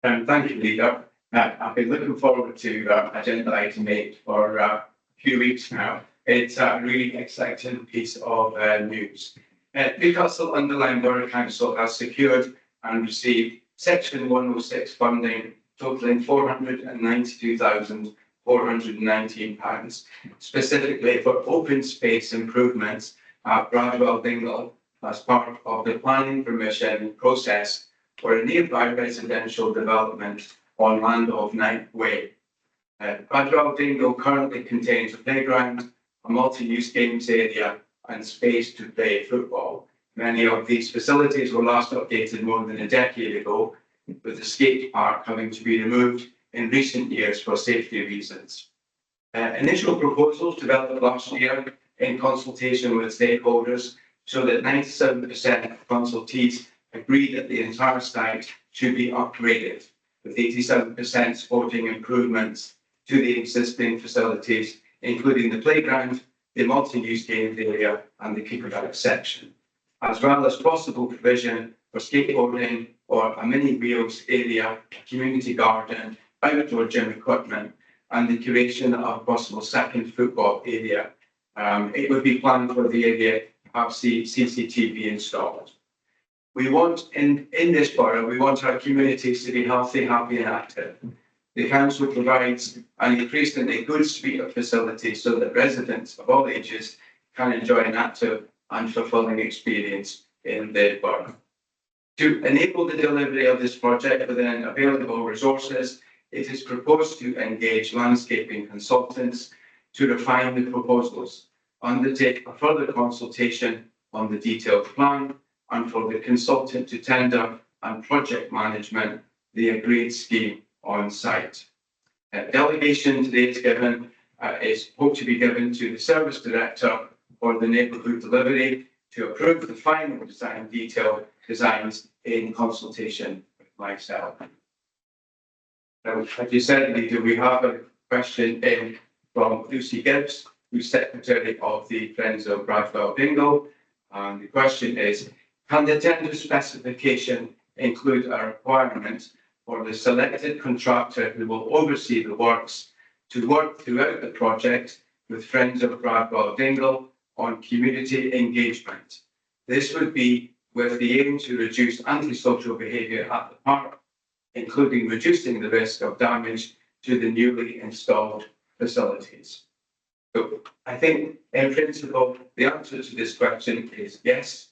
Thank you, Leader. I've been looking forward to agenda item 8 for a few weeks now. It's a really exciting piece of news. Newcastle-under-Lyme Borough Council has secured and received Section 106 funding totalling £492,419, specifically for open space improvements at Bradwell Dingle as part of the planning permission process for a nearby residential development on land of Ninth Way. Bradwell Dingle currently contains a playground, a multi-use games area, and space to play football. Many of these facilities were last updated more than a decade ago, with the skate park having to be removed in recent years for safety reasons. Initial proposals developed last year in consultation with stakeholders show that 97% of consultees agreed that the entire site should be upgraded, with 87% supporting improvements to the existing facilities, including the playground, the multi-use games area, and the kickabout section, as well as possible provision for skateboarding or a mini wheels area, community garden, outdoor gym equipment, and the creation of a possible second football area. It would be planned for the area to have CCTV installed. We want, in this borough, we want our communities to be healthy, happy and active. The council provides an increasingly good suite of facilities so that residents of all ages can enjoy an active and fulfilling experience in the borough. To enable the delivery of this project within available resources, it is proposed to engage landscaping consultants to refine the proposals, undertake a further consultation on the detailed plan, and for the consultant to tender and project management the agreed scheme on site. Delegation today is hoped to be given to the service director or the neighbourhood delivery to approve the final design detail designs in consultation with myself. Now, as you said, Leader, we have a question in from Lucy Gibbs, who's Secretary of the Friends of Bradwell Dingle. And the question is, can the tender specification include a requirement for the selected contractor who will oversee the works to work throughout the project with Friends of Bradwell Dingle on community engagement? This would be with the aim to reduce antisocial behaviour at the park, including reducing the risk of damage to the newly installed facilities. So I think in principle, the answer to this question is yes.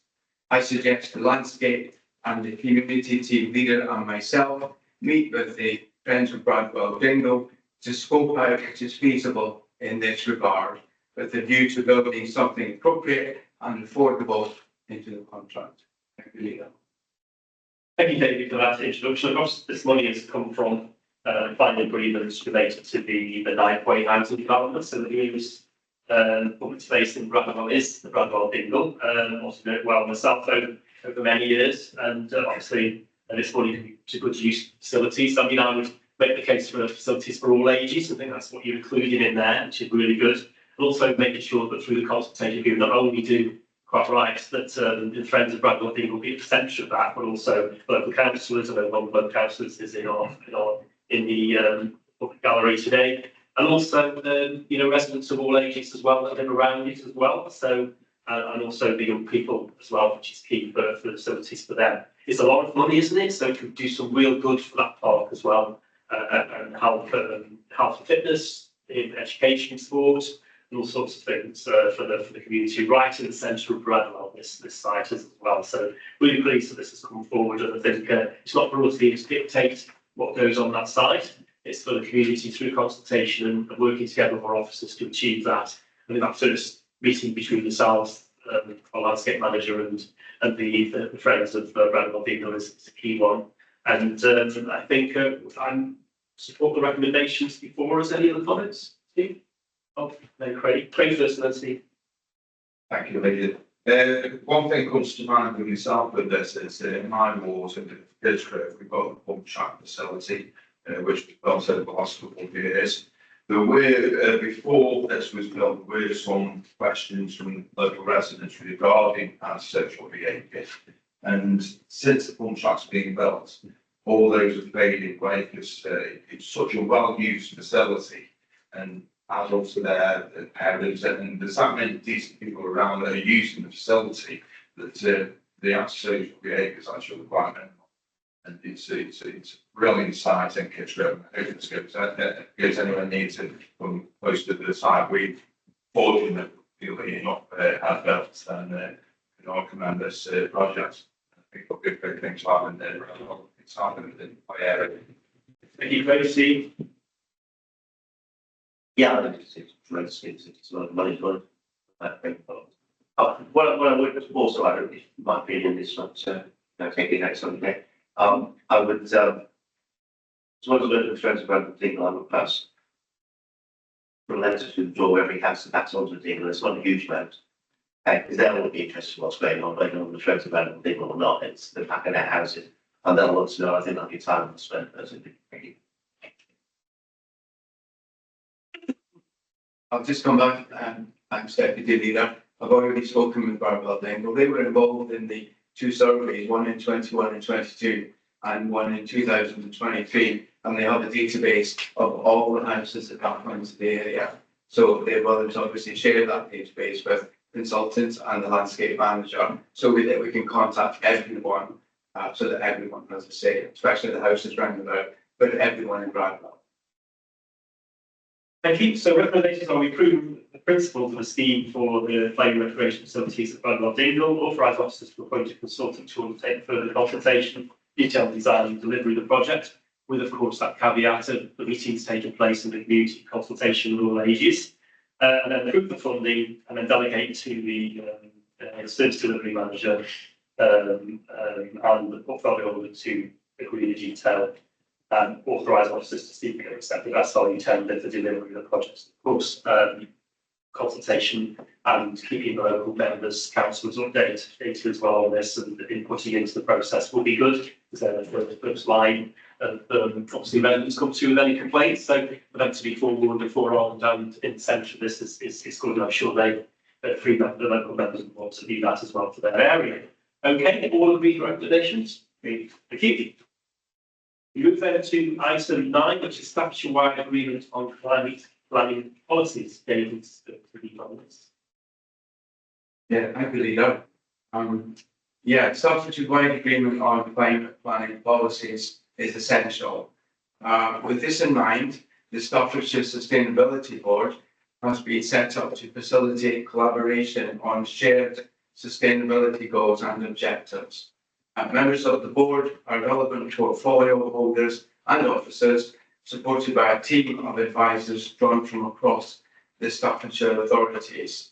I suggest the landscape and the community team leader and myself meet with the Friends of Bradwell Dingle to scope out what is feasible in this regard, with a view to building something appropriate and affordable into the contract. Thank you, Leader. Thank you, David, for that introduction. Of course, this money has come from planning agreements related to the Knifeway housing development. So the newest public space in Bradwell is the Bradwell Dingle. Also know it well myself over many years, and obviously this money can be to good use facilities. I mean, I would make the case for facilities for all ages. I think that's what you're including in there, which is really good. And also making sure that through the consultation period, not only do quite right that the Friends of Bradwell Dingle will be at the centre of that, but also local councillors. I know one of the local councillors is in the public gallery today, and also residents of all ages as well that live around it as well. So and also the young people as well, which is key for facilities for them. It's a lot of money, isn't it? So it could do some real good for that park as well, and health and fitness, in education, sports, and all sorts of things for the community right in the centre of Bradwell, this site as well. So really pleased that this has come forward, and I think it's not for us to dictate what goes on that site. It's for the community through consultation and working together with our officers to achieve that. And in that first meeting between yourselves, our landscape manager and the Friends of Bradwell Dingle is a key one. And I think I support the recommendations before us. Any other comments, Steve? Oh, no, Craig. Craig first, and then Steve. Thank you, Leader. One thing comes to mind with myself with this is in my wards in the district, we've got a pump shack facility, which we've built over the last couple of years. There were, before this was built, there were some questions from local residents regarding antisocial behaviour. And since the pump shack's been built, all those have faded away because it's such a well-used facility, and adults are there, the parents, and there's that many decent people around that are using the facility that the antisocial behaviour is actually quite minimal. And it's a brilliant site. I think it's really, if it goes anywhere near to come close to the site, we've fortunately enough had built, and I commend this project. I think it'll be big things happen there. It's happening in my area. Thank you, Craig. Steve. Yeah, I think it's a lot of money for it. What I would also add, in my opinion, is not taking that something. I would, as long as I look at the Friends of Bradwell Dingle, I would pass from letters to the door every house that's onto the Dingle. It's not a huge amount. Because they'll all be interested in what's going on, whether on the Friends of Bradwell Dingle or not. It's the back of their houses, and they'll want to know. I think that'll be time to spend. Thank you. I'll just come back. I'm Deputy Leader. I've already spoken with Bradwell Dingle. They were involved in the two surveys, one in 21 and 22, and one in 2023, and they have a database of all the houses that come into the area. So they're willing to obviously share that database with consultants and the landscape manager, so that we can contact everyone, so that everyone has a say, especially the houses round about, but everyone in Bradwell. Thank you. So recommendations are we approve the principle for the scheme for the play and recreation facilities at Bradwell Dingle, authorise officers to appoint a consultant to undertake further consultation, detailed design and delivery of the project, with of course that caveat of the meetings taking place in the community consultation of all ages, and then approve the funding and then delegate to the service delivery manager and the portfolio owner to agree the detail. Authorise officers to seek and accept the best value tender for delivery of the project. Of course, consultation and keeping the local members, councillors updated as well on this and inputting into the process will be good, because they're the first line of obviously residents come to with any complaints. So for them to be forewarned beforehand and in the centre of this is good, and I'm sure they free the local members will want to do that as well for their area. Okay, all of these recommendations. Thank you. We move then to item 9, which is statutory-wide agreement on climate planning policies. David, on this. Yeah, thank you, Leader. Statutory-wide agreement on climate planning policies is essential. With this in mind, the Staffordshire Sustainability Board has been set up to facilitate collaboration on shared sustainability goals and objectives. Members of the board are relevant portfolio holders and officers, supported by a team of advisors drawn from across the Staffordshire authorities.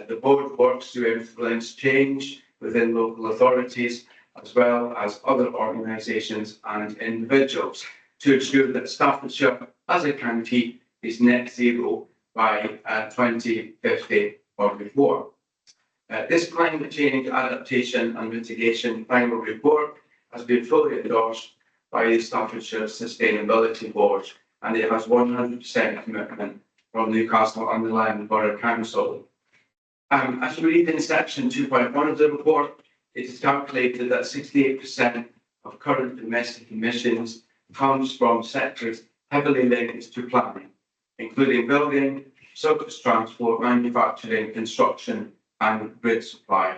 The board works to influence change within local authorities, as well as other organisations and individuals, to ensure that Staffordshire as a county is net zero by 2050 or before. This climate change adaptation and mitigation final report has been fully endorsed by the Staffordshire Sustainability Board, and it has 100% commitment from Newcastle-under-Lyme Borough Council. As we read in section 2.1 of the report, it is calculated that 68% of current domestic emissions comes from sectors heavily linked to planning, including building, surface transport, manufacturing, construction, and grid supply.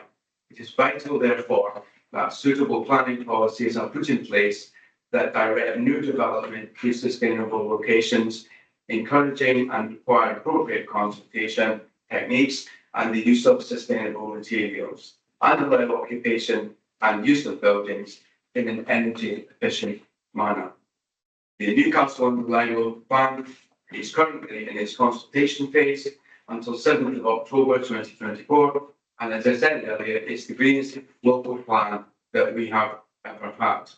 It is vital, therefore, that suitable planning policies are put in place that direct new development to sustainable locations, encouraging and require appropriate consultation techniques and the use of sustainable materials, and allow occupation and use of buildings in an energy efficient manner. The Newcastle-under-Lyme local plan is currently in its consultation phase until 7th of October 2024, and as I said earlier, it's the greenest local plan that we have ever had.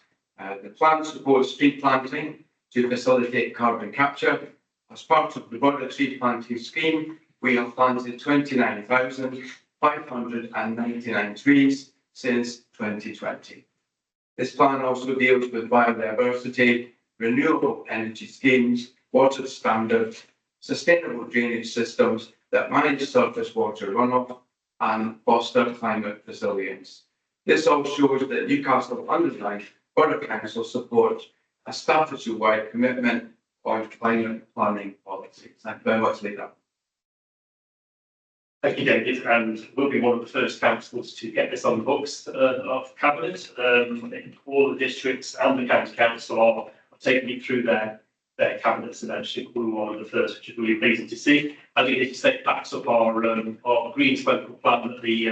The plan supports tree planting to facilitate carbon capture. As part of the Borough tree planting scheme, we have planted 29,599 trees since 2020. This plan also deals with biodiversity, renewable energy schemes, water standards, sustainable drainage systems that manage surface water runoff and foster climate resilience. This all shows that Newcastle-under-Lyme Borough Council supports a Staffordshire-wide commitment on climate planning policies. Thank you very much, Leader. Thank you, David, and we'll be one of the first councils to get this on the books of Cabinet. All the districts and the county council are taking it through their cabinets, and actually we're one of the first, which is really pleasing to see. I think it just backs up our green spoken plan that the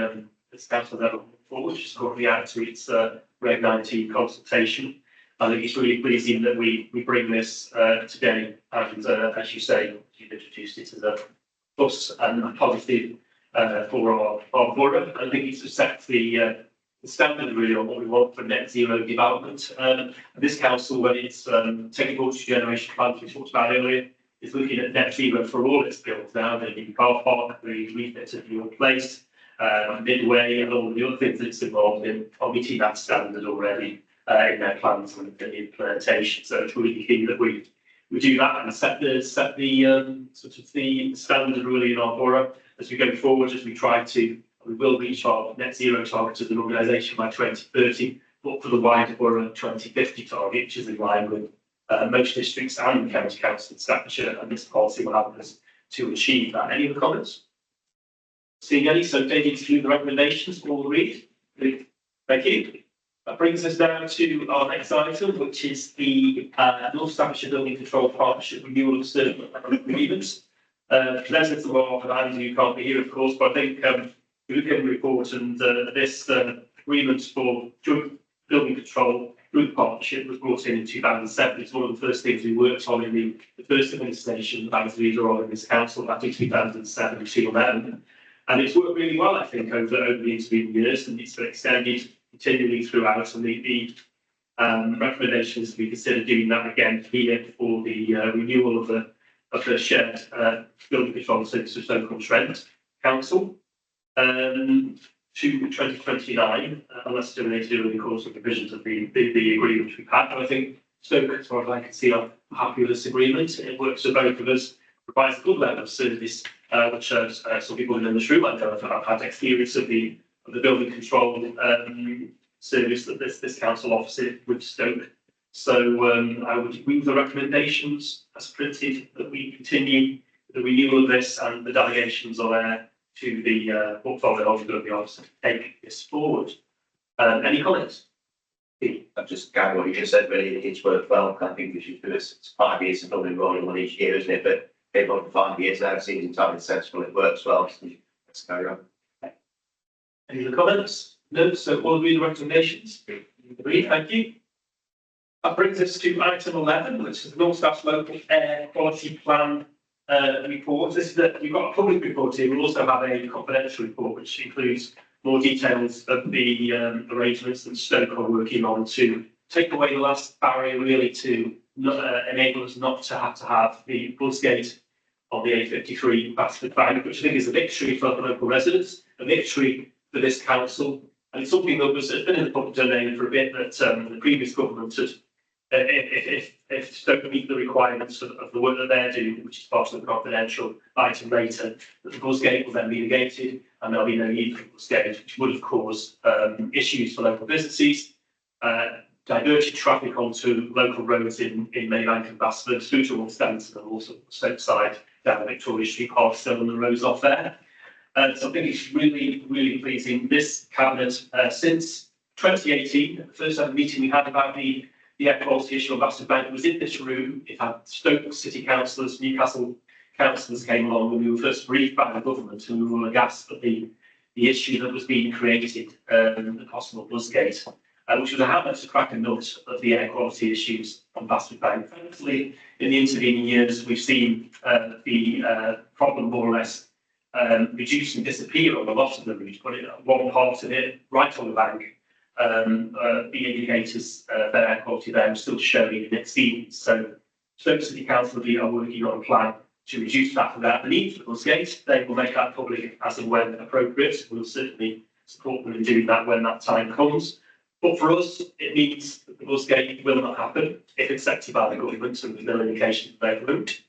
council has ever put forward, which is currently out to its Reg 19 consultation. I think it's really pleasing that we bring this today, and as you say, you've introduced it as a plus and a positive for our borough. I think it's to set the standard really on what we want for net zero development. This council, when it's taking water generation plans we talked about earlier, is looking at net zero for all its builds now. The new car park, the refit of your place, midway, and all the other things that it's involved in are meeting that standard already in their plans and the implementation. So it's really key that we do that and set the sort of the standard really in our borough as we go forward, as we try to. We will reach our net zero target as an organisation by 2030, but for the wider borough 2050 target, which is in line with most districts and the county council in Staffordshire, and this policy will help us to achieve that. Any other comments? Seeing any, so David, through the recommendations, we'll read. Thank you. That brings us now to our next item, which is the North Staffordshire Building Control Partnership renewal of certain agreements. Representatives of our Andy, who can't be here, of course, but I think we look at the report and this agreement for joint building control through the partnership was brought in 2007. It's one of the first things we worked on in the first administration that I was leader of in this council back in 2007 till then. And it's worked really well, I think, over the intervening years, and it's been extended continually throughout. And the recommendation is we consider doing that again here for the renewal of the of the shared building control service with Stoke-on-Trent Council to 2029, unless terminated during the course of the provisions of the agreement we've had. And I think Stoke, as far as I can see, are happy with this agreement. It works for both of us, provides a good level of service, which some people in this room I know have had experience of the building control service that this council offers it with Stoke. So I would agree with the recommendations as printed, that we continue the renewal of this, and the delegations are there to the portfolio of the officer to take this forward. Any comments? I've just gathered what you just said, really, it's worked well. I think we should do this. It's 5 years of probably rolling one each year, isn't it? But they've gone for 5 years now, it seems entirely sensible, it works well. So let's carry on. Any other comments? No, so all agree the recommendations? Agreed, thank you. That brings us to item 11, which is the North Staff's local air quality plan report. This is we've got a public report here. We'll also have a confidential report, which includes more details of the arrangements that Stoke are working on to take away the last barrier, really, to enable us not to have the buzzgate on the A53 Basford Bank, which I think is a victory for the local residents, a victory for this council, and it's something that has been in the public domain for a bit, that the previous government had, if Stoke meet the requirements of the work that they're doing, which is part of the confidential item later, that the buzzgate will then be negated, and there'll be no need for the buzzgate, which would have caused issues for local businesses, diverted traffic onto local roads in Maybank and Basford, through to Stanton, and also Stoke side down Victoria Street, Hartstone, and the roads off there. So I think it's really, really pleasing. This cabinet, since 2018, the first ever meeting we had about the air quality issue on Basford Bank, was in this room. It had Stoke City councillors, Newcastle councillors came along when we were first briefed by the government, and we were all aghast at the issue that was being created, the possible buzzgate, which was a hammer to crack a nut of the air quality issues on Basford Bank. Thankfully, in the intervening years, we've seen the problem more or less reduce and disappear on a lot of the route, but one part of it, right on the bank, the indicators of air quality there are still showing in exceedance. So Stoke City Council are working on a plan to reduce that without the need for the buzzgate. They will make that public as and when appropriate. We'll certainly support them in doing that when that time comes. But for us, it means that the buzzgate will not happen if accepted by the government, and there's no indication that they won't.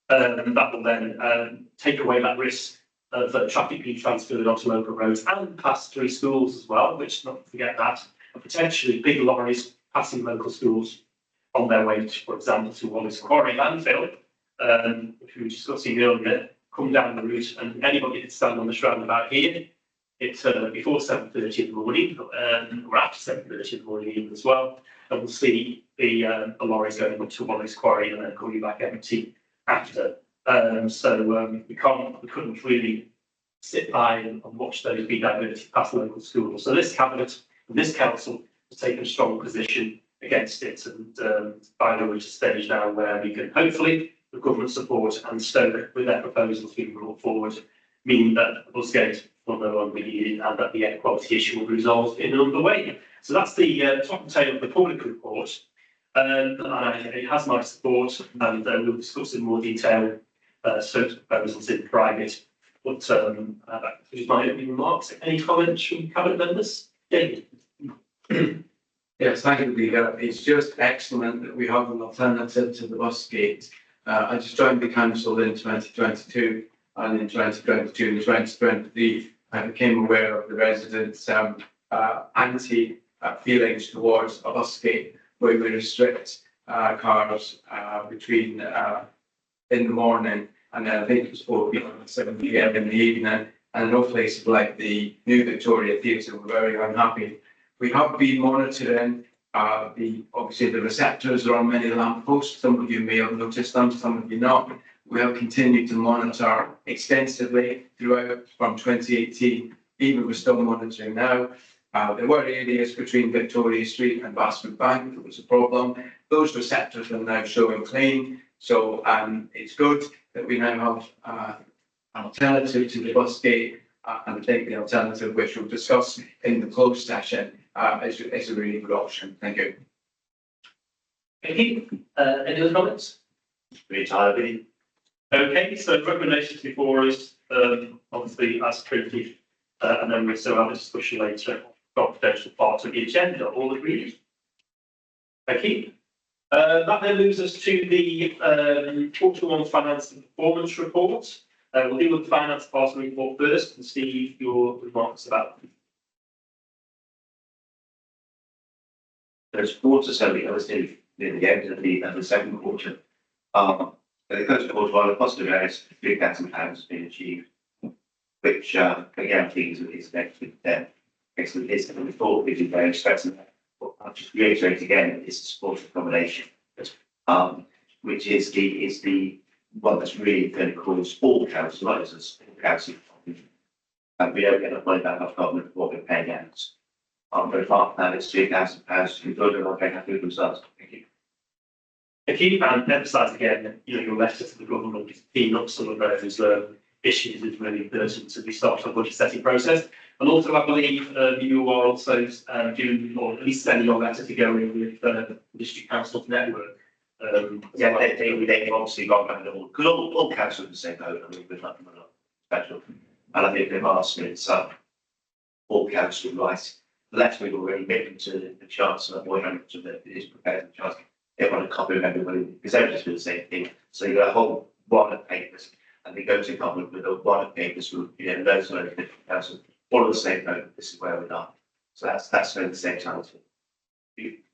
That will then take away that risk of traffic being transferred onto local roads and past through schools as well, which, not to forget that, and potentially big lorries passing local schools on their way, for example, to Wallace Quarry landfill, which we were discussing earlier, come down the route, and anybody that stand on this roundabout here, it's before 7:30 in the morning, or after 7:30 in the morning even as well, and we'll see the lorries going to Wallace Quarry and then coming back empty after. We couldn't really sit by and watch those be diverted past local schools. So this cabinet and this council has taken a strong position against it, and finally we're at a stage now where we can hopefully, with government support and Stoke with their proposals being brought forward, mean that the buzzgate will no longer be needed and that the air quality issue will be resolved in another way. So that's the top and tail of the public report, and it has my support, and we'll discuss in more detail Stoke's proposals in private. But that concludes my opening remarks. Any comments from cabinet members? David? Yes, thank you, Leader. It's just excellent that we have an alternative to the bus gate. I just joined the council in 2022, and in 2022 and 2023, I became aware of the residents' anti feelings towards a bus gate, where we restrict cars between in the morning, and then I think it was 4 p.m. and 7 p.m. in the evening, and no places like the New Victoria Theatre were very unhappy. We have been monitoring obviously the receptors are on many lampposts. Some of you may have noticed them, some of you not. We have continued to monitor extensively throughout from 2018. Even we're still monitoring now. There were areas between Victoria Street and Basford Bank that was a problem. Those receptors are now showing clean. So it's good that we now have an alternative to the bus gate, and I think the alternative, which we'll discuss in the closed session, is a really good option. Thank you. Thank you. Any other comments? Really tired, really. Okay, so recommendations before us, obviously as printed, and then we'll still have a discussion later on confidential part of the agenda. All agreed? Thank you. That then moves us to the quarter one finance and performance report. We'll deal with the finance part of the report first, and Steve, your remarks about There's quarter, so we obviously near the end of the second quarter. The first quarter, while a positive variance of £3,000 has been achieved, which again I think is excellent. It's we thought we'd be very expressive. But I'll just reiterate again, it's a supportive accommodation, which is the one that's really going to cause all councils, not just all councils. And we don't get enough money back off government for what we're paying out. But apart from that, it's £3,000 to good and I'll pay happy with themselves. Thank you. If you emphasise again, your letter to the government is keen up some of those issues is really important to be started on the budget setting process. And also, I believe you are also doing, or at least sending your letter to go in with the district council network. Yeah, they've obviously gone back to because all councils are the same boat. I mean, we're not special. And I think they've asked me all councils, right? The letter we've already written to the Chancellor, or to the is prepared to the Chancellor. They want a copy of everybody because everybody's doing the same thing. So you got a whole wad of papers, and they go to government with a wad of papers with loads of different councils, all of the same note. This is where we are. So that's going the same time.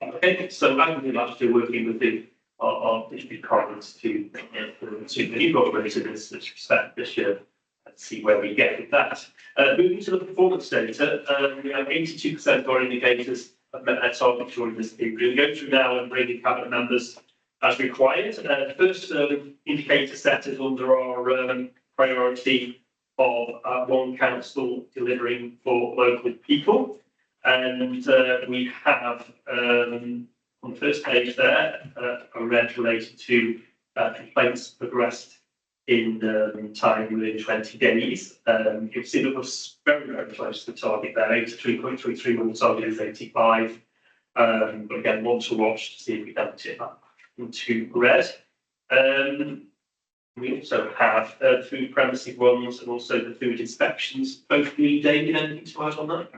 Okay, so I'm really much to working with our district colleagues to the new government in this respect this year and see where we get with that. Moving to the performance data, we have 82% of our indicators have met their target during this period. We'll go through now and bring in cabinet members as required. The first indicator set is under our priority of one council delivering for local people. And we have on the first page there a red related to complaints progressed in time within 20 days. You'll see that we're very, very close to the target there. 83.33 when the target is 85. But again, one to watch to see if we can tip that into red. We also have food premises ones and also the food inspections. Both me, David, anything to add on that?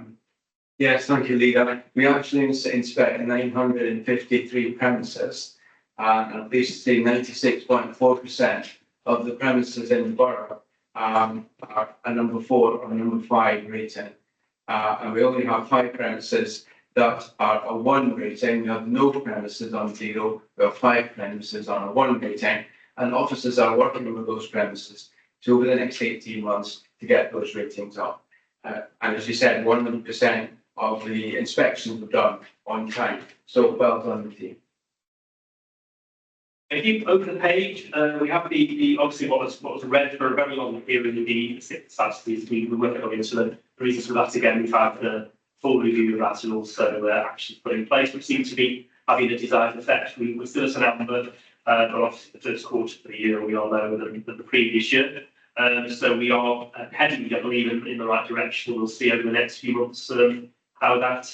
Yes, thank you, Leader. We actually inspect 953 premises, and I'm pleased to see 96.4% of the premises in the borough are a number 4 or number 5 rating. And we only have 5 premises that are a 1 rating. We have no premises on 0. We have 5 premises on a 1 rating, and officers are working with those premises to over the next 18 months to get those ratings up. And as you said, 100% of the inspections were done on time. So well done, the team. If you open the page, we have the obviously what was read for a very long period of the statistics. We work on into the reasons for that again. We've had the full review of that and also actions put in place, which seem to be having a desired effect. We're still at an amber, but obviously the first quarter of the year we are lower than the previous year. So we are heading, I believe, in the right direction. We'll see over the next few months how that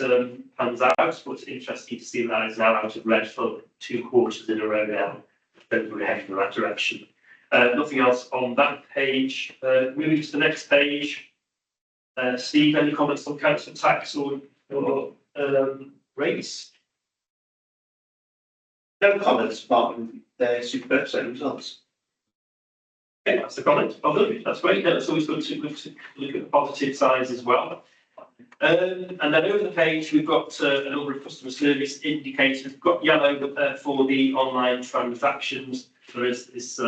pans out. But it's interesting to see that is now out of red for 2 quarters in a row now. Then we're heading in the right direction. Nothing else on that page. Moving to the next page. Steve, any comments on council tax or rates? No comments apart from the superb set results. Okay, that's the comment. Well done. That's great. Yeah, it's always good to look at the positive sides as well. And then over the page, we've got a number of customer service indicators. We've got yellow for the online transactions. There is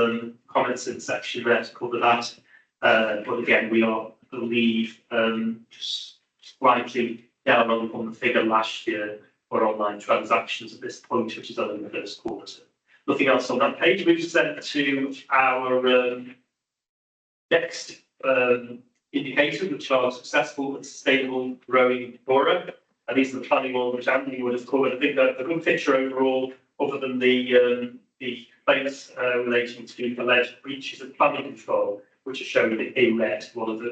comments in the section there to cover that. But again, we are, I believe, just slightly down on the figure last year for online transactions at this point, which is only the first quarter. Nothing else on that page. We've sent to our next indicator, which are successful and sustainable growing borough. And these are the planning ones which Anthony would have covered. I think that a good picture overall, other than the complaints relating to alleged breaches of planning control, which are shown in red, one of the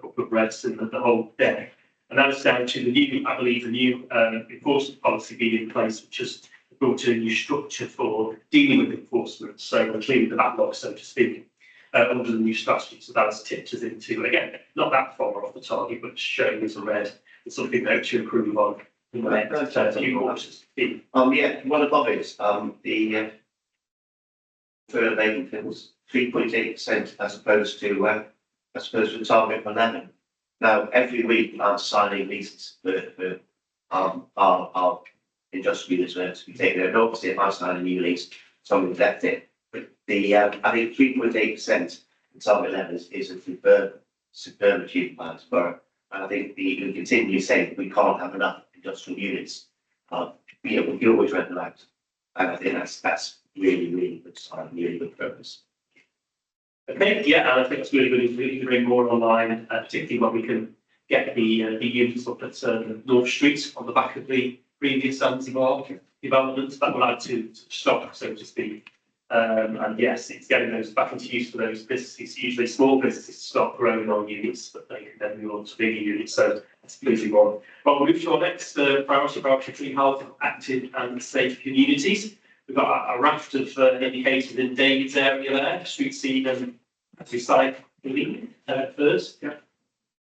couple of reds in the whole deck. And that is down to the new, I believe, the new enforcement policy being in place, which has brought in a new structure for dealing with enforcement. So we're clearing the backlog, so to speak. under the new strategy. So that's tipped us into, again, not that far off the target, but showing us a red. It's something that to improve on in the next few quarters. Yeah, one above it, the for labour was 3.8% as opposed to the target of 11. Now, every week I'm signing leases for our industrial units to be taken over. Obviously, if I sign a new lease, somebody's left it. But I think 3.8% in target 11 is a superb achievement by this borough. And I think we continue saying we can't have enough industrial units. We can always rent them out. And I think that's really good sign, really good progress. Okay, yeah, and I think it's really good if we can bring more online, particularly when we can get the units up at North Street on the back of the previous Zanzibar development. That will add to stock, so to speak. And yes, it's getting those back into use for those businesses, usually small businesses, stop growing on units, but they can then move on to bigger units. So that's a pleasing one. Well, we'll move to our next priority, tree health, active and safe communities. We've got a raft of indicators in David's area there, street scene and recycling first. Yeah.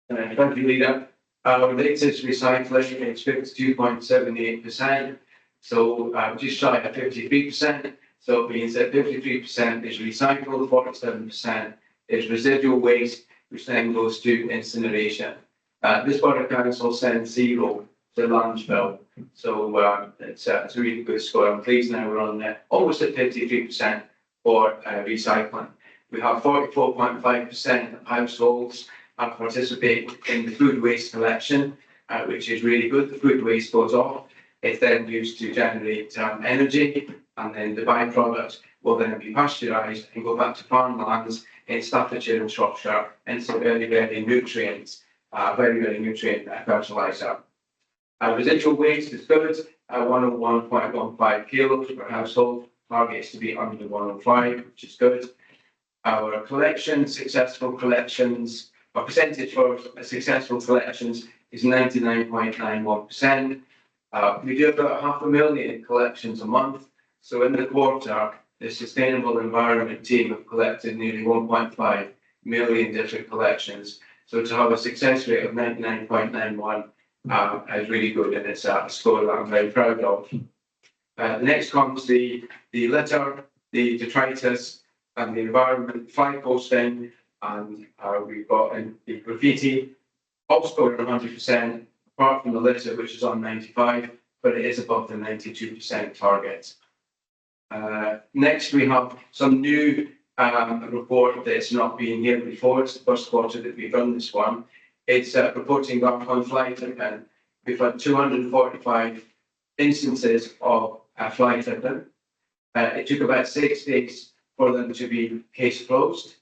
Thank you, Leader. Latest recycling is 52.78%. So just shy of 53%. So it means that 53% is recycled, 47% is residual waste, which then goes to incineration. This Borough Council sends 0 to landfill. So it's a really good score. I'm pleased now we're on almost at 53% for recycling. We have 44.5% of households participate in the food waste collection, which is really good. The food waste goes off. It's then used to generate energy, and then the byproduct will then be pasteurised and go back to farmlands in Staffordshire and Shropshire, and so very nutrient fertiliser. Residual waste is good, 101.15 kilos per household. Target is to be under 105, which is good. Our successful collections, or percentage for successful collections is 99.91%. We do about 500,000 collections a month. So in the quarter, the Sustainable Environment team have collected nearly 1.5 million different collections. So to have a success rate of 99.91 is really good, and it's a score that I'm very proud of. Next comes the litter, the detritus, and the environment flag posting, and we've got the graffiti, all scoring 100%, apart from the litter, which is on 95, but it is above the 92% target. Next, we have some new report that's not been here before. It's the first quarter that we've done this one. It's reporting back on fly tipping. We've had 245 instances of fly tipping. It took about 6 days for them to be case closed.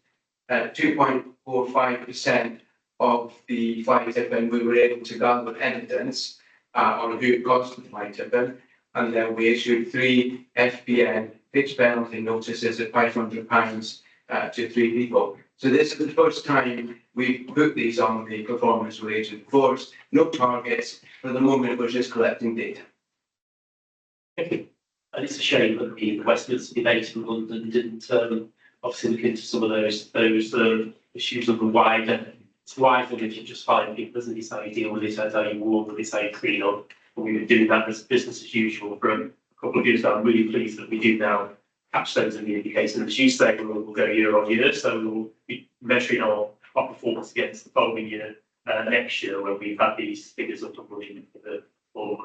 2.45% of the fly tipping, we were able to gather evidence on who caused the fly tipping, and then we issued 3 FPN fixed penalty notices of £500 to 3 people. So this is the first time we've put these on the performance-related reports. No targets for the moment. We're just collecting data. And it's a shame that the Westminster debate in London didn't obviously look into some of those issues of the wider. It's wider if you just find people, isn't it? It's how you deal with it, it's how you walk with it, it's how you clean up. And we've been doing that as business as usual for a couple of years now. I'm really pleased that we do now catch those in the indicator. And as you say, we'll go year on year, so we'll be measuring our performance against the following year next year when we've had these figures up and running for the full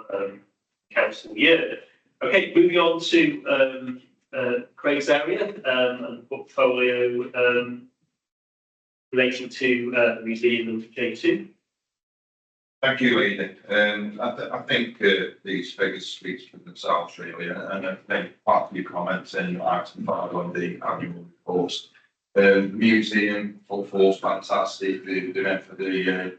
council year. Okay, moving on to Craig's area and portfolio relating to the museum of J2. Thank you, Leader. I think these figures speak for themselves, really, and I think part of your comments in item 5 on the annual reports. Museum footfall's fantastic. They're meant for the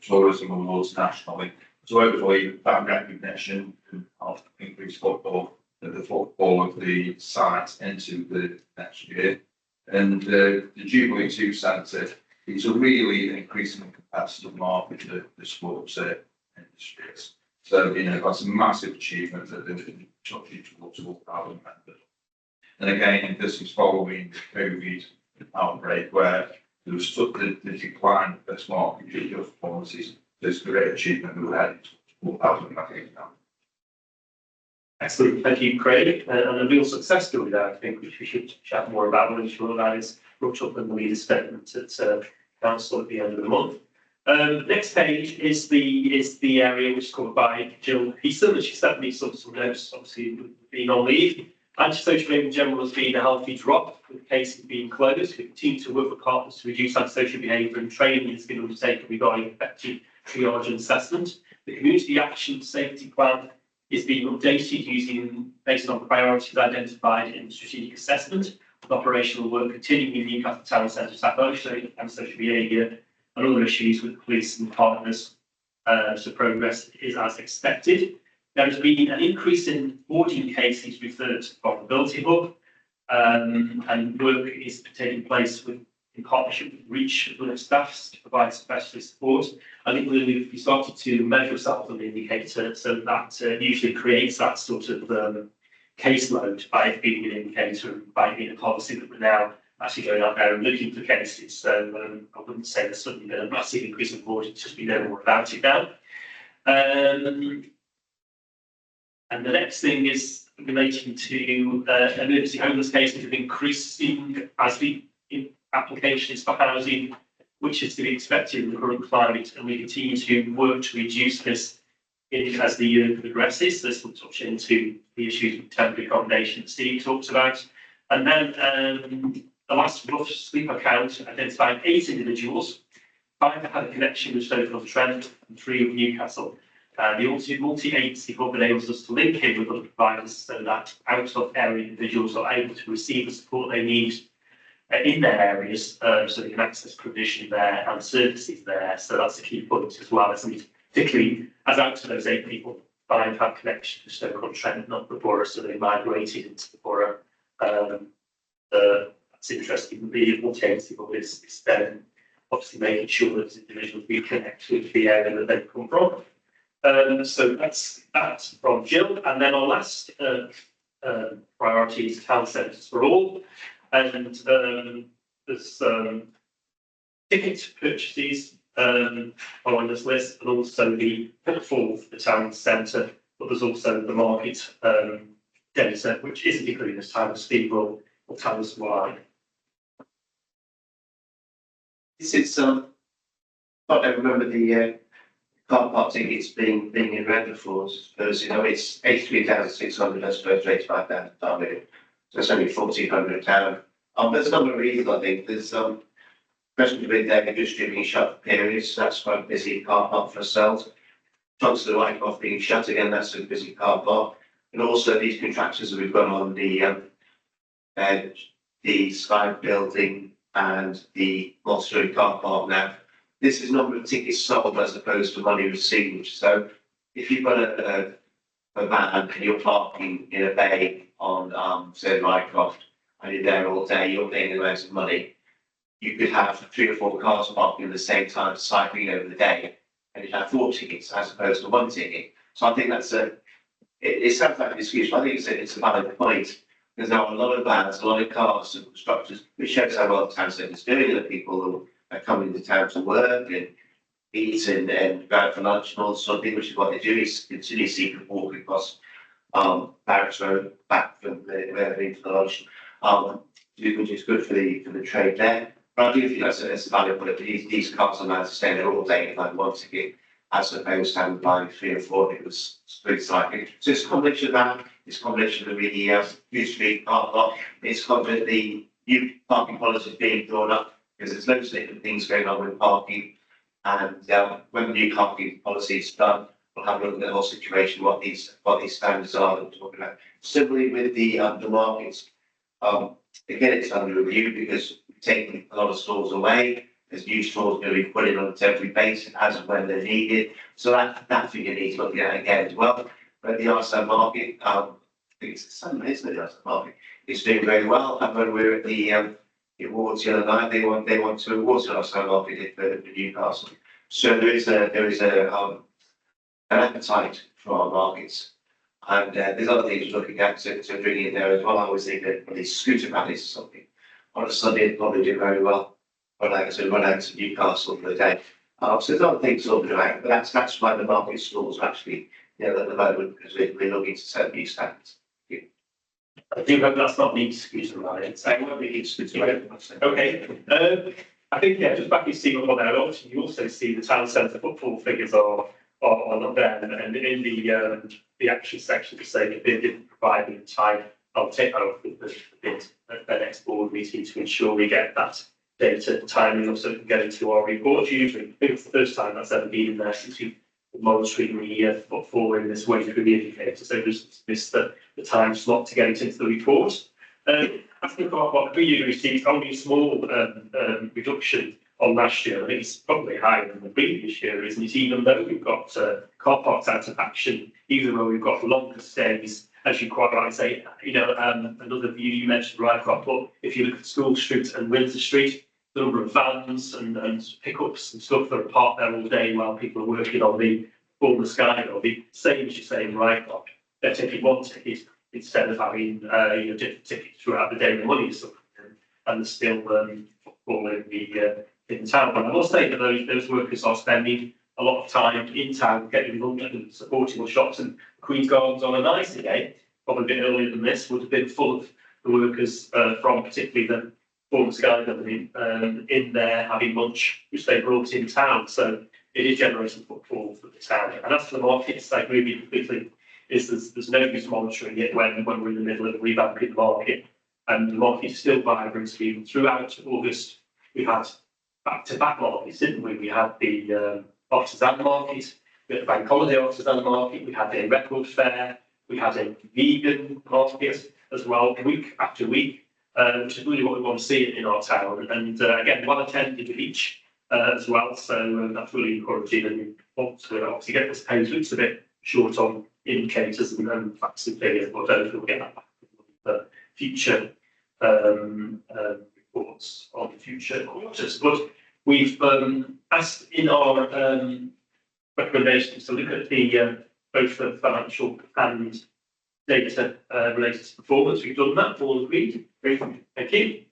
tourism awards nationally. So hopefully that recognition of increased football, the football of the site into the next year. And the Jubilee 2 Centre is a really increasingly competitive market for the sports industries. So, that's a massive achievement that the future towards all Parliament members. And again, this is following COVID outbreak where there was such the decline of the smart of policies. There's a great achievement we had 4,000, I think now. Excellent, thank you, Craig. And a real success story there, I think, which we should chat more about when sure that is brought up in the leader statement at council at the end of the month. Next page is the area which is covered by Jill Heason, and she sent me some notes, obviously being on leave. Antisocial behaviour in general has been a healthy drop, with cases being closed. We continue to work with partners to reduce antisocial behaviour, and training has been undertaken regarding effective triage and assessment. The community action safety plan is being updated based on priorities identified in the strategic assessment, with operational work continuing in Newcastle Town Centre to and social behaviour and other issues with police and partners. So progress is as expected. There has been an increase in boarding cases referred to the Vulnerability Hub, and work is taking place in partnership with Reach staffs to provide specialist support. I think we started to measure ourselves on the indicator, so that usually creates that sort of caseload by being an indicator and by being a policy that we're now actually going out there and looking for cases. So I wouldn't say there's suddenly been a massive increase in boarding, it's just we know more about it now. And the next thing is relating to emergency homeless cases have increasing as the applications for housing, which is to be expected in the current climate, and we continue to work to reduce this as the year progresses. This will touch into the issues with temporary accommodation that Steve talks about. And then the last rough sleep account identified 8 individuals, 5 had a connection with Stoke-on-Trent and 3 with Newcastle. The multi-agency hub enables us to link in with other providers so that out-of-area individuals are able to receive the support they need in their areas, so they can access provision there and services there. So that's a key point as well, isn't it? Particularly as out of those 8 people, 5 have connection to Stoke-on-Trent, not the Borough, so they migrated into the Borough. That's interesting. The multi-agency hub is then obviously making sure that individuals be connected with the area that they come from. So that's from Jill. And then our last priority is town centres for all. And there's ticket purchases following this list, and also the footfall for the town centre, but there's also the market data, which isn't included in this time of Steve will tell us why. This is I remember the car park tickets being in red for us, because it's 83,600 as opposed to 85,000 target. So it's only 1,400 town. There's a number of reasons, I think. There's especially with their distributing shut periods, that's quite a busy car park for ourselves. Johnson and Wyckoff being shut again, that's a busy car park. And also these contractors that we've got on the Sky building and the multi-story car park now. This is number of tickets sold as opposed to money received. So if you've got a van and you're parking in a bay on say Mycroft and you're there all day, you're paying an amount of money. You could have 3 or 4 cars parking at the same time cycling over the day, and you'd have 4 tickets as opposed to 1 ticket. So I think that's it sounds like an excuse, but I think it's a valid point. There's now a lot of vans, a lot of cars and structures, which shows how well the town centre is doing, that people who are coming to town to work and eat and go out for lunch and all sorts of things, which is what they do, is continue to see people walking across Barracks Road back from where they've been for the lunch, which is good for the trade there. But I do think that's a valid point. These cars are now to stay there all day, like 1 ticket, as opposed to having buying 3 or 4. It was street cycling. So it's a combination of that. It's a combination of the New Street car park. It's a combination of the new parking policies being drawn up, because there's loads of different things going on with parking. And when the new parking policy is done, we'll have a look at the whole situation, what these standards are that we're talking about. Similarly with the markets, again, it's under review because we're taking a lot of stores away. There's new stores going to be put in on a temporary basis as and when they're needed. So that figure needs looking at again as well. But the Arsene market, I think it's Sunday, isn't it? The Arsene market is doing very well. And when we were at the awards the other night, they want to award the Arsene market for Newcastle. So there is an appetite for our markets. And there's other things we're looking at to bring in there as well. I always think that these scooter rallies or something on a Sunday, it'd probably do very well. When I said, run out to Newcastle for the day. So there's other things sort of out, but that's why the market stalls are actually, at the moment, because we're looking to set new standards. I do hope that's not the excuse of that. So it won't be exclusive. Okay. I think, yeah, just back in Stephen on there, obviously you also see the town centre footfall figures are not there, and in the action section to say that they didn't provide in time. I'll take that off with the bid at the next board meeting to ensure we get that data timing also can get into our report. Usually, I think it's the first time that's ever been in there since we've been monitoring the footfall in this way through the indicator. So just missed the time slot to get it into the report. Asking about what we usually see, it's only a small reduction on last year. I think it's probably higher than the previous year, isn't it? Even though we've got car parks out of action, even though we've got longer stays, as you quite rightly say, another view you mentioned, right, but if you look at School Street and Windsor Street, the number of vans and pickups and stuff that are parked there all day while people are working on the Form the Sky, or the same as you're saying, right, like they're taking one ticket instead of having different tickets throughout the day, the money is stuff, and there's still football in town. But I will say that those workers are spending a lot of time in town getting lunch and supporting the shops, and Queen's Gardens on a nicer day, probably a bit earlier than this, would have been full of the workers from particularly the Form Sky Company in there having lunch, which they brought in town. So it is generating footfall for the town. And as for the markets, I agree with you completely, there's no use monitoring it when we're in the middle of revamping the market. And the market is still vibrant. Even throughout August, we had back-to-back markets, didn't we? We had the artisan market, we had the bank holiday artisan market, we had a record fair, we had a vegan market as well, week after week. Which is really what we want to see in our town, and again, well attended with each as well. So that's really encouraging, and we want to obviously get this page. Looks a bit short on indicators and facts and figures, but we'll get that back for future reports on future quarters. But we've asked in our recommendations to look at the both the financial and data related to performance. We've done that, all agreed. Thank you.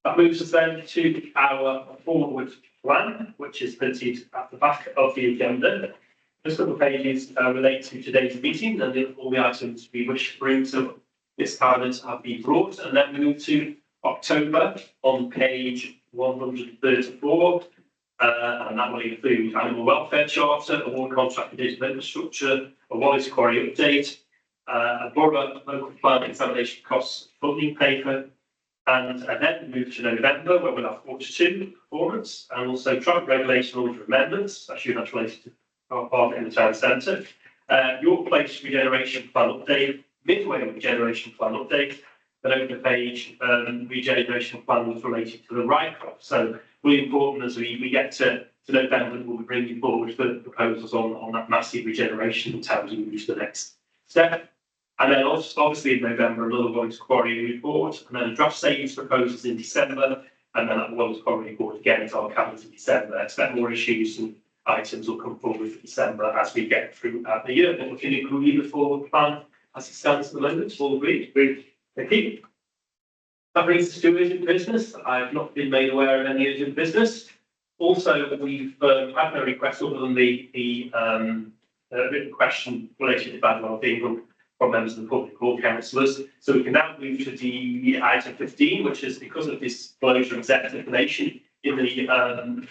That moves us then to our forward plan, which is printed at the back of the agenda. This couple of pages relate to today's meeting, and all the items we wish to bring to this Parliament have been brought. And then we move to October on page 134, and that will include Animal Welfare Charter, award contract for digital infrastructure, a Wallace Quarry update, a Borough local plan examination costs funding paper, and then move to November, where we'll have quarter two performance, and also traffic regulation order amendments. Actually, that's related to our part in the town centre. York Place regeneration plan update, Midway regeneration plan update, then over the page, regeneration plan was related to the Rycroft. So really important as we get to November, we'll be bringing forward further proposals on that massive regeneration in town to move to the next step. And then obviously in November, another Wallace Quarry report, and then a draft savings proposals in December, and then that Wallace Quarry report again is our cabinet in December. I expect more issues and items will come forward for December as we get throughout the year. But we can agree the forward plan as it stands at the moment. All agreed? Thank you. That brings us to urgent business. I've not been made aware of any urgent business. Also, we've had no requests other than the written question related to bad wellbeing from members of the public or councillors. So we can now move to the item 15, which is because of disclosure of executive information in the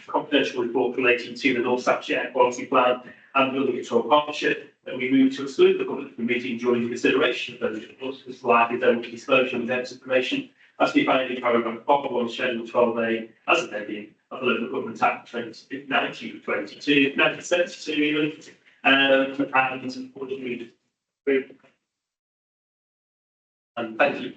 confidential report relating to the North Staffordshire Air Quality Plan and Building Control Partnership, that we move to exclude the public from meeting during the consideration of those reports, because likely there will be disclosure of executive information as defined in paragraph 1, schedule 12A, as amended of the Local Government Act 1972, and thank you.